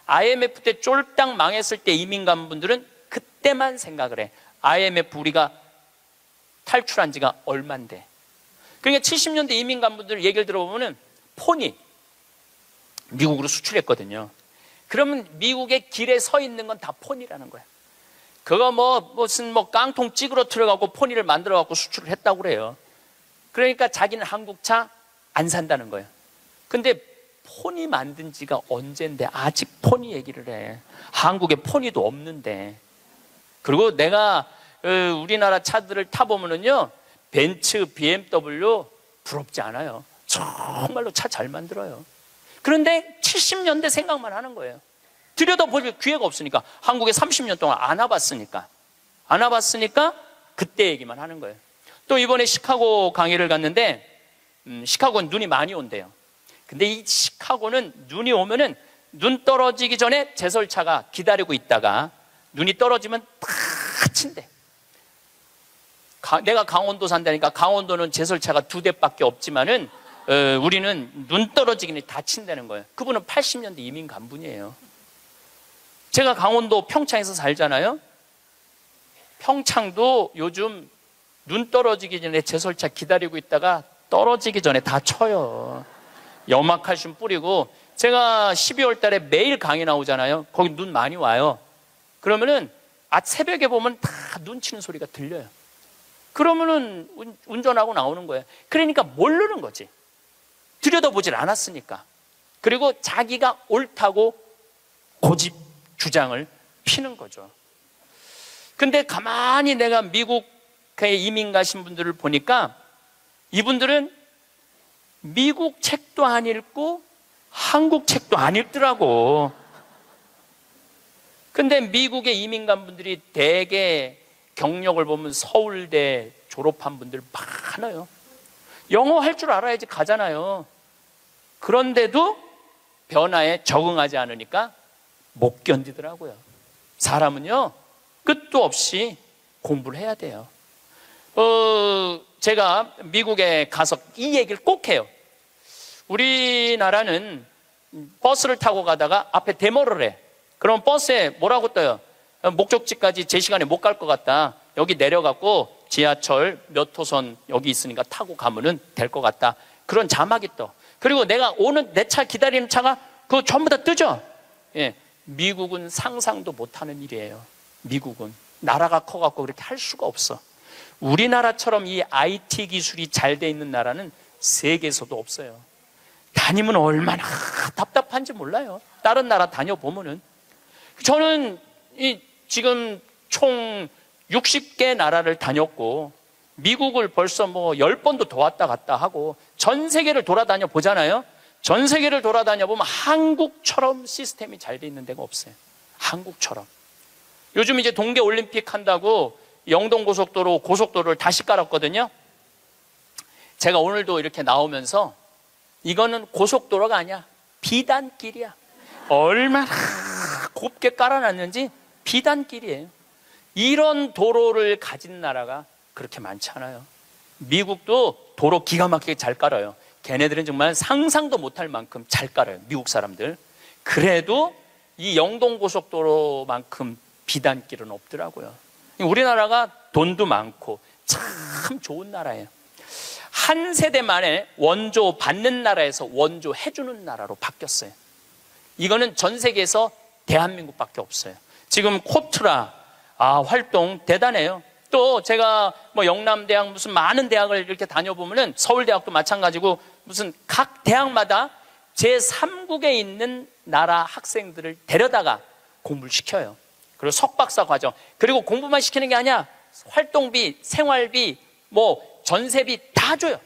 IMF 때 쫄딱 망했을 때 이민 간 분들은 그때만 생각을 해. IMF 우리가 탈출한 지가 얼만데. 그러니까 70년대 이민 간 분들 얘기를 들어보면은 폰이 미국으로 수출했거든요. 그러면 미국의 길에 서 있는 건 다 폰이라는 거야. 그거 무슨 깡통 찌그러뜨려갖고 포니를 만들어갖고 수출을 했다고 그래요. 그러니까 자기는 한국차 안 산다는 거예요. 근데 포니 만든 지가 언젠데 아직 포니 얘기를 해. 한국에 포니도 없는데. 그리고 내가 우리나라 차들을 타보면은요, 벤츠, BMW 부럽지 않아요. 정말로 차 잘 만들어요. 그런데 70년대 생각만 하는 거예요. 들여다볼 기회가 없으니까. 한국에 30년 동안 안 와봤으니까 그때 얘기만 하는 거예요. 또 이번에 시카고 강의를 갔는데 시카고는 눈이 많이 온대요. 근데 이 시카고는 눈이 오면은 눈 떨어지기 전에 제설차가 기다리고 있다가 눈이 떨어지면 다 친대. 내가 강원도 산다니까 강원도는 제설차가 2대밖에 없지만은 우리는 눈 떨어지기 전에 다 친다는 거예요. 그분은 80년대 이민 간 분이에요. 제가 강원도 평창에서 살잖아요. 평창도 요즘 눈 떨어지기 전에 제설차 기다리고 있다가 떨어지기 전에 다 쳐요. 염화칼슘 뿌리고. 제가 12월 달에 매일 강의 나오잖아요. 거기 눈 많이 와요. 그러면은 새벽에 보면 다 눈 치는 소리가 들려요. 그러면은 운전하고 나오는 거예요. 그러니까 모르는 거지. 들여다보질 않았으니까. 그리고 자기가 옳다고 고집 주장을 피는 거죠. 근데 가만히 내가 미국에 이민 가신 분들을 보니까 이분들은 미국 책도 안 읽고 한국 책도 안 읽더라고. 근데 미국에 이민 간 분들이 대개 경력을 보면 서울대 졸업한 분들 많아요. 영어 할 줄 알아야지 가잖아요. 그런데도 변화에 적응하지 않으니까 못 견디더라고요. 사람은요, 끝도 없이 공부를 해야 돼요. 제가 미국에 가서 이 얘기를 꼭 해요. 우리나라는 버스를 타고 가다가 앞에 데모를 해. 그럼 버스에 뭐라고 떠요? 목적지까지 제 시간에 못 갈 것 같다. 여기 내려갖고 지하철 몇 호선 여기 있으니까 타고 가면은 될 것 같다. 그런 자막이 떠. 그리고 내가 오는 내 차 기다리는 차가 그거 전부 다 뜨죠? 예. 미국은 상상도 못하는 일이에요. 미국은. 나라가 커갖고 그렇게 할 수가 없어. 우리나라처럼 이 IT 기술이 잘 돼 있는 나라는 세계에서도 없어요. 다니면 얼마나 답답한지 몰라요. 다른 나라 다녀보면은. 저는 지금 총 60개 나라를 다녔고, 미국을 벌써 뭐 10번도 더 왔다 갔다 하고, 전 세계를 돌아다녀 보잖아요. 전 세계를 돌아다녀 보면 한국처럼 시스템이 잘 돼 있는 데가 없어요. 한국처럼. 요즘 이제 동계올림픽 한다고 영동고속도로, 고속도로를 다시 깔았거든요. 제가 오늘도 이렇게 나오면서 이거는 고속도로가 아니야. 비단길이야. 얼마나 곱게 깔아놨는지 비단길이에요. 이런 도로를 가진 나라가 그렇게 많지 않아요. 미국도 도로 기가 막히게 잘 깔아요. 걔네들은 정말 상상도 못할 만큼 잘 깔아요. 미국 사람들. 그래도 이 영동고속도로만큼 비단길은 없더라고요. 우리나라가 돈도 많고 참 좋은 나라예요. 한 세대 만에 원조 받는 나라에서 원조 해주는 나라로 바뀌었어요. 이거는 전 세계에서 대한민국밖에 없어요. 지금 코트라 활동 대단해요. 또 제가 뭐 영남대학 무슨 많은 대학을 이렇게 다녀보면은 서울대학도 마찬가지고 무슨 각 대학마다 제3국에 있는 나라 학생들을 데려다가 공부를 시켜요. 그리고 석박사 과정. 그리고 공부만 시키는 게 아니야. 활동비, 생활비, 뭐 전세비 다 줘요.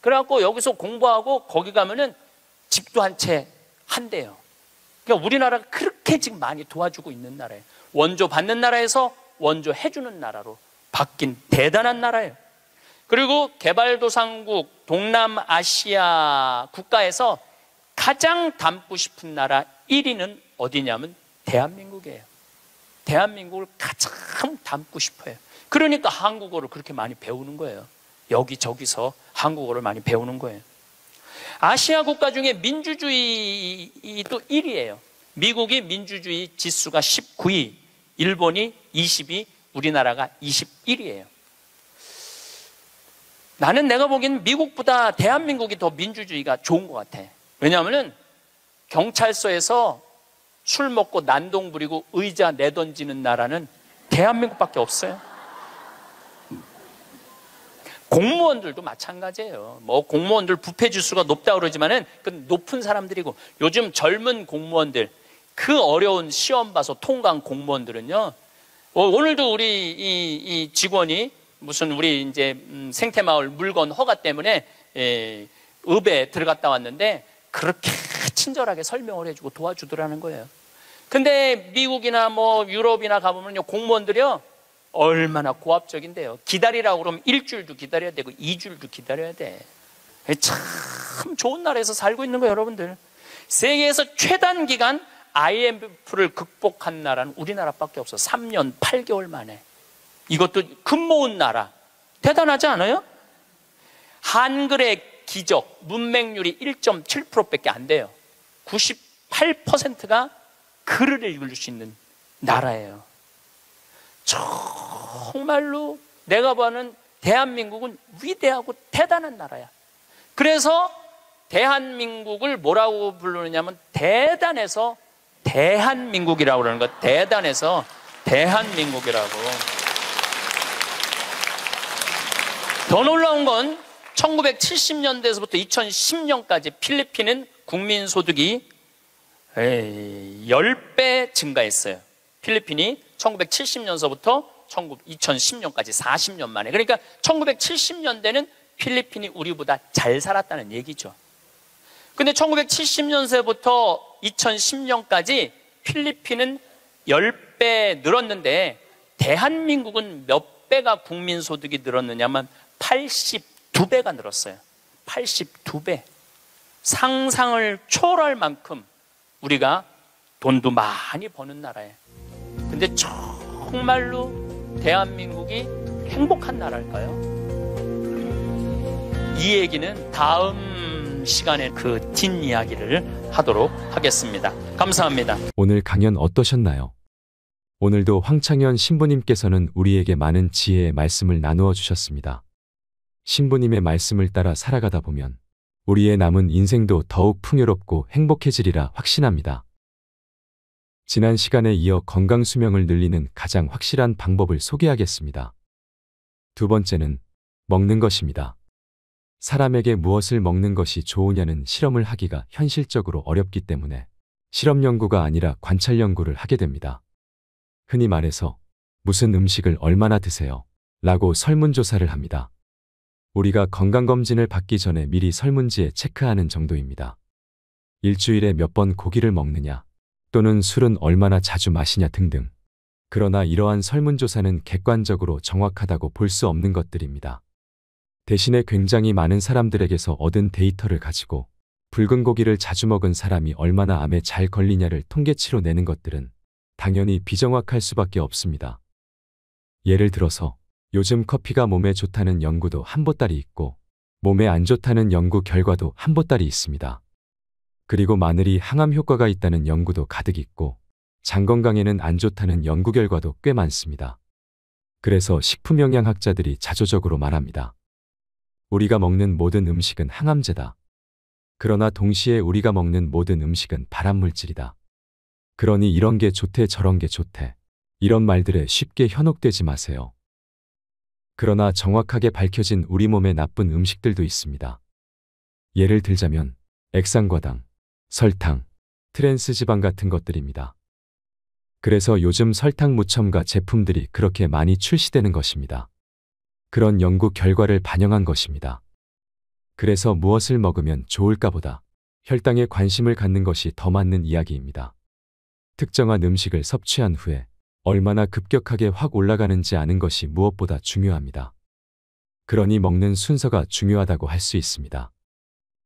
그래갖고 여기서 공부하고 거기 가면은 집도 한 채 한대요. 그러니까 우리나라가 그렇게 지금 많이 도와주고 있는 나라예요. 원조 받는 나라에서 원조 해주는 나라로 바뀐 대단한 나라예요. 그리고 개발도상국 동남아시아 국가에서 가장 닮고 싶은 나라 1위는 어디냐면 대한민국이에요. 대한민국을 가장 닮고 싶어요. 그러니까 한국어를 그렇게 많이 배우는 거예요. 여기저기서 한국어를 많이 배우는 거예요. 아시아 국가 중에 민주주의도 1위예요. 미국이 민주주의 지수가 19위, 일본이 20위, 우리나라가 21위예요. 나는 내가 보기엔 미국보다 대한민국이 더 민주주의가 좋은 것 같아. 왜냐하면 경찰서에서 술 먹고 난동 부리고 의자 내던지는 나라는 대한민국밖에 없어요. 공무원들도 마찬가지예요. 뭐 공무원들 부패 지수가 높다고 그러지만은 그 높은 사람들이고, 요즘 젊은 공무원들 그 어려운 시험 봐서 통과한 공무원들은요, 오늘도 우리 이 직원이 무슨 우리 이제 생태마을 물건 허가 때문에 읍에 들어갔다 왔는데 그렇게 친절하게 설명을 해주고 도와주더라는 거예요. 근데 미국이나 뭐 유럽이나 가보면요, 공무원들이요 얼마나 고압적인데요. 기다리라고 그러면 일주일도 기다려야 되고 2주일도 기다려야 돼. 참 좋은 나라에서 살고 있는 거예요, 여러분들. 세계에서 최단 기간 IMF를 극복한 나라는 우리나라밖에 없어. 3년 8개월 만에. 이것도 금 모은 나라. 대단하지 않아요? 한글의 기적, 문맹률이 1.7%밖에 안 돼요. 98%가 글을 읽을 수 있는 나라예요. 정말로 내가 보는 대한민국은 위대하고 대단한 나라야. 그래서 대한민국을 뭐라고 부르느냐면 대단해서 대한민국이라고 그러는 거. 대단해서 대한민국이라고. 더 놀라운 건 1970년대에서부터 2010년까지 필리핀은 국민소득이 10배 증가했어요. 필리핀이 1970년서부터 2010년까지 40년 만에. 그러니까 1970년대는 필리핀이 우리보다 잘 살았다는 얘기죠. 근데 1970년서부터 2010년까지 필리핀은 10배 늘었는데 대한민국은 몇 배가 국민소득이 늘었느냐면 82배가 늘었어요. 82배. 상상을 초월할 만큼 우리가 돈도 많이 버는 나라예요. 근데 정말로 대한민국이 행복한 나라일까요? 이 얘기는 다음 시간에 그 뒷이야기를 하도록 하겠습니다. 감사합니다.
오늘 강연 어떠셨나요? 오늘도 황창현 신부님께서는 우리에게 많은 지혜의 말씀을 나누어 주셨습니다. 신부님의 말씀을 따라 살아가다 보면 우리의 남은 인생도 더욱 풍요롭고 행복해지리라 확신합니다. 지난 시간에 이어 건강 수명을 늘리는 가장 확실한 방법을 소개하겠습니다. 두 번째는 먹는 것입니다. 사람에게 무엇을 먹는 것이 좋으냐는 실험을 하기가 현실적으로 어렵기 때문에 실험 연구가 아니라 관찰 연구를 하게 됩니다. 흔히 말해서 무슨 음식을 얼마나 드세요? 라고 설문조사를 합니다. 우리가 건강검진을 받기 전에 미리 설문지에 체크하는 정도입니다. 일주일에 몇 번 고기를 먹느냐, 또는 술은 얼마나 자주 마시냐 등등. 그러나 이러한 설문조사는 객관적으로 정확하다고 볼 수 없는 것들입니다. 대신에 굉장히 많은 사람들에게서 얻은 데이터를 가지고 붉은 고기를 자주 먹은 사람이 얼마나 암에 잘 걸리냐를 통계치로 내는 것들은 당연히 비정확할 수밖에 없습니다. 예를 들어서 요즘 커피가 몸에 좋다는 연구도 한 보따리 있고 몸에 안 좋다는 연구 결과도 한 보따리 있습니다. 그리고 마늘이 항암 효과가 있다는 연구도 가득 있고 장 건강에는 안 좋다는 연구 결과도 꽤 많습니다. 그래서 식품영양학자들이 자조적으로 말합니다. 우리가 먹는 모든 음식은 항암제다. 그러나 동시에 우리가 먹는 모든 음식은 발암물질이다. 그러니 이런 게 좋대 저런 게 좋대. 이런 말들에 쉽게 현혹되지 마세요. 그러나 정확하게 밝혀진 우리 몸에 나쁜 음식들도 있습니다. 예를 들자면 액상과당, 설탕, 트랜스지방 같은 것들입니다. 그래서 요즘 설탕 무첨가 제품들이 그렇게 많이 출시되는 것입니다. 그런 연구 결과를 반영한 것입니다. 그래서 무엇을 먹으면 좋을까 보다 혈당에 관심을 갖는 것이 더 맞는 이야기입니다. 특정한 음식을 섭취한 후에 얼마나 급격하게 확 올라가는지 아는 것이 무엇보다 중요합니다. 그러니 먹는 순서가 중요하다고 할 수 있습니다.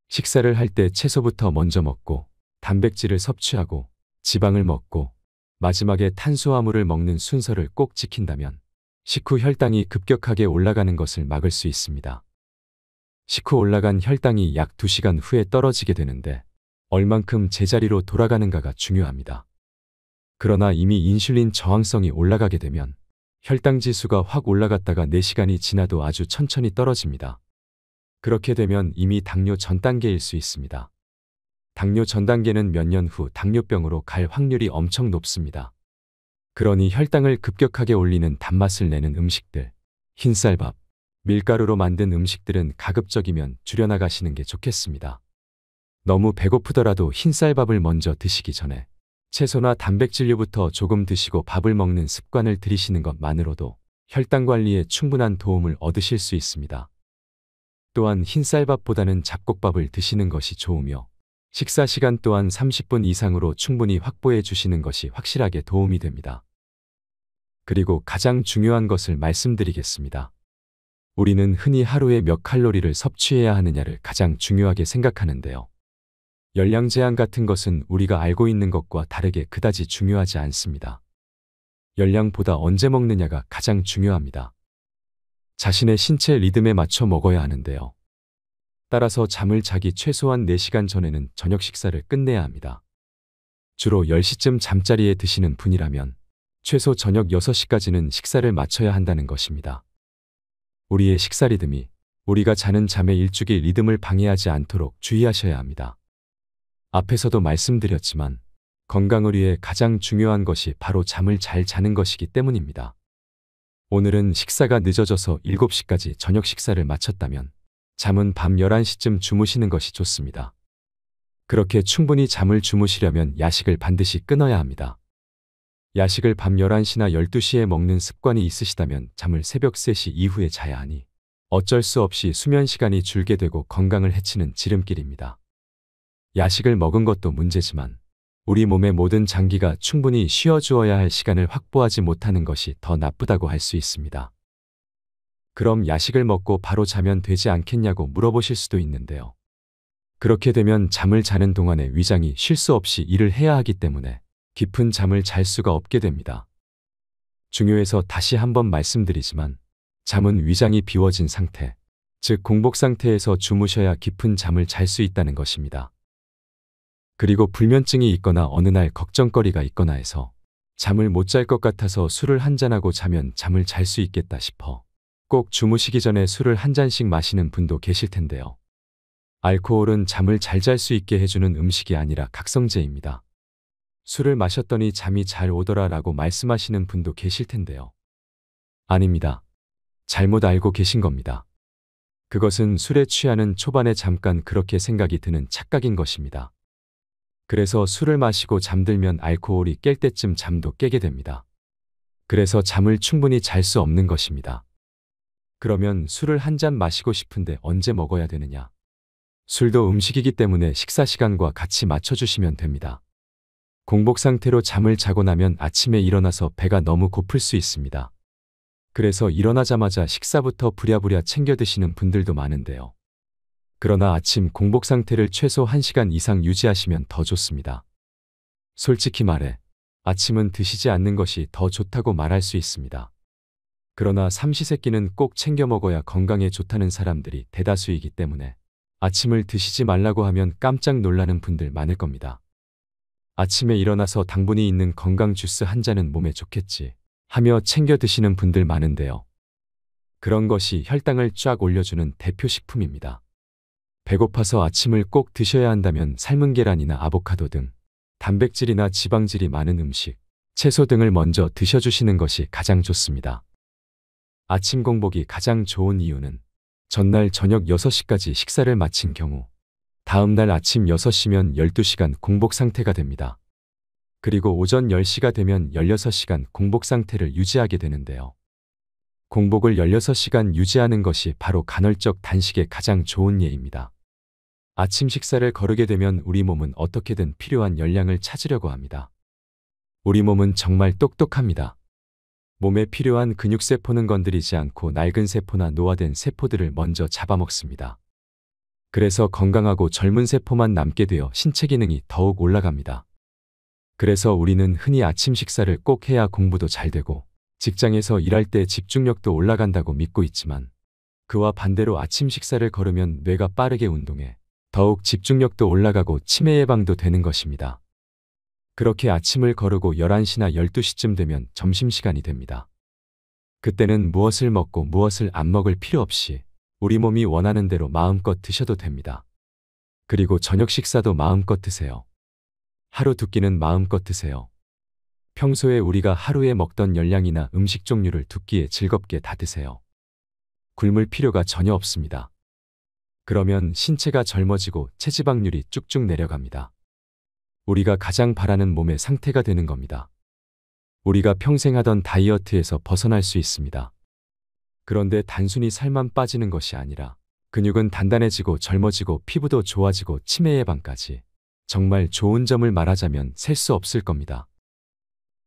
식사를 할 때 채소부터 먼저 먹고 단백질을 섭취하고 지방을 먹고 마지막에 탄수화물을 먹는 순서를 꼭 지킨다면 식후 혈당이 급격하게 올라가는 것을 막을 수 있습니다. 식후 올라간 혈당이 약 2시간 후에 떨어지게 되는데 얼만큼 제자리로 돌아가는가가 중요합니다. 그러나 이미 인슐린 저항성이 올라가게 되면 혈당 지수가 확 올라갔다가 4시간이 지나도 아주 천천히 떨어집니다. 그렇게 되면 이미 당뇨 전 단계일 수 있습니다. 당뇨 전 단계는 몇 년 후 당뇨병으로 갈 확률이 엄청 높습니다. 그러니 혈당을 급격하게 올리는 단맛을 내는 음식들, 흰쌀밥, 밀가루로 만든 음식들은 가급적이면 줄여나가시는 게 좋겠습니다. 너무 배고프더라도 흰쌀밥을 먼저 드시기 전에 채소나 단백질류부터 조금 드시고 밥을 먹는 습관을 들이시는 것만으로도 혈당 관리에 충분한 도움을 얻으실 수 있습니다. 또한 흰쌀밥보다는 잡곡밥을 드시는 것이 좋으며 식사 시간 또한 30분 이상으로 충분히 확보해 주시는 것이 확실하게 도움이 됩니다. 그리고 가장 중요한 것을 말씀드리겠습니다. 우리는 흔히 하루에 몇 칼로리를 섭취해야 하느냐를 가장 중요하게 생각하는데요. 열량 제한 같은 것은 우리가 알고 있는 것과 다르게 그다지 중요하지 않습니다. 열량보다 언제 먹느냐가 가장 중요합니다. 자신의 신체 리듬에 맞춰 먹어야 하는데요. 따라서 잠을 자기 최소한 4시간 전에는 저녁 식사를 끝내야 합니다. 주로 10시쯤 잠자리에 드시는 분이라면 최소 저녁 6시까지는 식사를 마쳐야 한다는 것입니다. 우리의 식사 리듬이 우리가 자는 잠의 일주기 리듬을 방해하지 않도록 주의하셔야 합니다. 앞에서도 말씀드렸지만 건강을 위해 가장 중요한 것이 바로 잠을 잘 자는 것이기 때문입니다. 오늘은 식사가 늦어져서 7시까지 저녁 식사를 마쳤다면 잠은 밤 11시쯤 주무시는 것이 좋습니다. 그렇게 충분히 잠을 주무시려면 야식을 반드시 끊어야 합니다. 야식을 밤 11시나 12시에 먹는 습관이 있으시다면 잠을 새벽 3시 이후에 자야 하니 어쩔 수 없이 수면 시간이 줄게 되고 건강을 해치는 지름길입니다. 야식을 먹은 것도 문제지만 우리 몸의 모든 장기가 충분히 쉬어주어야 할 시간을 확보하지 못하는 것이 더 나쁘다고 할 수 있습니다. 그럼 야식을 먹고 바로 자면 되지 않겠냐고 물어보실 수도 있는데요. 그렇게 되면 잠을 자는 동안에 위장이 쉴 수 없이 일을 해야 하기 때문에 깊은 잠을 잘 수가 없게 됩니다. 중요해서 다시 한번 말씀드리지만 잠은 위장이 비워진 상태, 즉 공복 상태에서 주무셔야 깊은 잠을 잘 수 있다는 것입니다. 그리고 불면증이 있거나 어느 날 걱정거리가 있거나 해서 잠을 못 잘 것 같아서 술을 한잔하고 자면 잠을 잘 수 있겠다 싶어 꼭 주무시기 전에 술을 한 잔씩 마시는 분도 계실 텐데요. 알코올은 잠을 잘 잘 수 있게 해주는 음식이 아니라 각성제입니다. 술을 마셨더니 잠이 잘 오더라 라고 말씀하시는 분도 계실 텐데요. 아닙니다. 잘못 알고 계신 겁니다. 그것은 술에 취하는 초반에 잠깐 그렇게 생각이 드는 착각인 것입니다. 그래서 술을 마시고 잠들면 알코올이 깰 때쯤 잠도 깨게 됩니다. 그래서 잠을 충분히 잘 수 없는 것입니다. 그러면 술을 한 잔 마시고 싶은데 언제 먹어야 되느냐? 술도 음식이기 때문에 식사 시간과 같이 맞춰주시면 됩니다. 공복 상태로 잠을 자고 나면 아침에 일어나서 배가 너무 고플 수 있습니다. 그래서 일어나자마자 식사부터 부랴부랴 챙겨 드시는 분들도 많은데요. 그러나 아침 공복 상태를 최소 1시간 이상 유지하시면 더 좋습니다. 솔직히 말해, 아침은 드시지 않는 것이 더 좋다고 말할 수 있습니다. 그러나 삼시세끼는 꼭 챙겨 먹어야 건강에 좋다는 사람들이 대다수이기 때문에 아침을 드시지 말라고 하면 깜짝 놀라는 분들 많을 겁니다. 아침에 일어나서 당분이 있는 건강 주스 한 잔은 몸에 좋겠지 하며 챙겨 드시는 분들 많은데요. 그런 것이 혈당을 쫙 올려주는 대표 식품입니다. 배고파서 아침을 꼭 드셔야 한다면 삶은 계란이나 아보카도 등 단백질이나 지방질이 많은 음식, 채소 등을 먼저 드셔주시는 것이 가장 좋습니다. 아침 공복이 가장 좋은 이유는 전날 저녁 6시까지 식사를 마친 경우 다음날 아침 6시면 12시간 공복 상태가 됩니다. 그리고 오전 10시가 되면 16시간 공복 상태를 유지하게 되는데요. 공복을 16시간 유지하는 것이 바로 간헐적 단식의 가장 좋은 예입니다. 아침 식사를 거르게 되면 우리 몸은 어떻게든 필요한 열량을 찾으려고 합니다. 우리 몸은 정말 똑똑합니다. 몸에 필요한 근육세포는 건드리지 않고 낡은 세포나 노화된 세포들을 먼저 잡아먹습니다. 그래서 건강하고 젊은 세포만 남게 되어 신체 기능이 더욱 올라갑니다. 그래서 우리는 흔히 아침 식사를 꼭 해야 공부도 잘 되고 직장에서 일할 때 집중력도 올라간다고 믿고 있지만 그와 반대로 아침 식사를 거르면 뇌가 빠르게 운동해 더욱 집중력도 올라가고 치매 예방도 되는 것입니다. 그렇게 아침을 거르고 11시나 12시쯤 되면 점심시간이 됩니다. 그때는 무엇을 먹고 무엇을 안 먹을 필요 없이 우리 몸이 원하는 대로 마음껏 드셔도 됩니다. 그리고 저녁 식사도 마음껏 드세요. 하루 두 끼는 마음껏 드세요. 평소에 우리가 하루에 먹던 열량이나 음식 종류를 두 끼에 즐겁게 다 드세요. 굶을 필요가 전혀 없습니다. 그러면 신체가 젊어지고 체지방률이 쭉쭉 내려갑니다. 우리가 가장 바라는 몸의 상태가 되는 겁니다. 우리가 평생 하던 다이어트에서 벗어날 수 있습니다. 그런데 단순히 살만 빠지는 것이 아니라 근육은 단단해지고 젊어지고 피부도 좋아지고 치매 예방까지 정말 좋은 점을 말하자면 셀 수 없을 겁니다.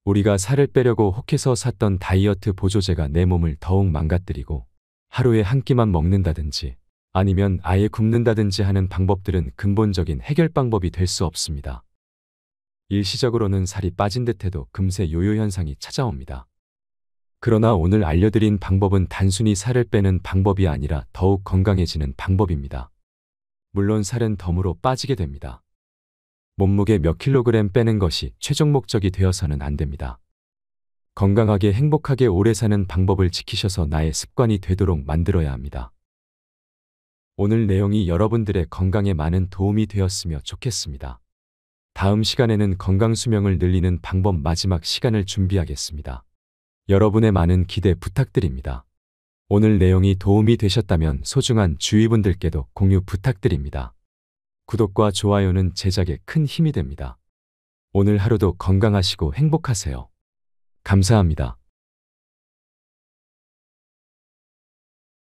우리가 살을 빼려고 혹해서 샀던 다이어트 보조제가 내 몸을 더욱 망가뜨리고 하루에 한 끼만 먹는다든지 아니면 아예 굶는다든지 하는 방법들은 근본적인 해결 방법이 될 수 없습니다. 일시적으로는 살이 빠진 듯해도 금세 요요 현상이 찾아옵니다. 그러나 오늘 알려드린 방법은 단순히 살을 빼는 방법이 아니라 더욱 건강해지는 방법입니다. 물론 살은 덤으로 빠지게 됩니다. 몸무게 몇 킬로그램 빼는 것이 최종 목적이 되어서는 안 됩니다. 건강하게 행복하게 오래 사는 방법을 지키셔서 나의 습관이 되도록 만들어야 합니다. 오늘 내용이 여러분들의 건강에 많은 도움이 되었으며 좋겠습니다. 다음 시간에는 건강수명을 늘리는 방법 마지막 시간을 준비하겠습니다. 여러분의 많은 기대 부탁드립니다. 오늘 내용이 도움이 되셨다면 소중한 주위분들께도 공유 부탁드립니다. 구독과 좋아요는 제작에 큰 힘이 됩니다. 오늘 하루도 건강하시고 행복하세요. 감사합니다.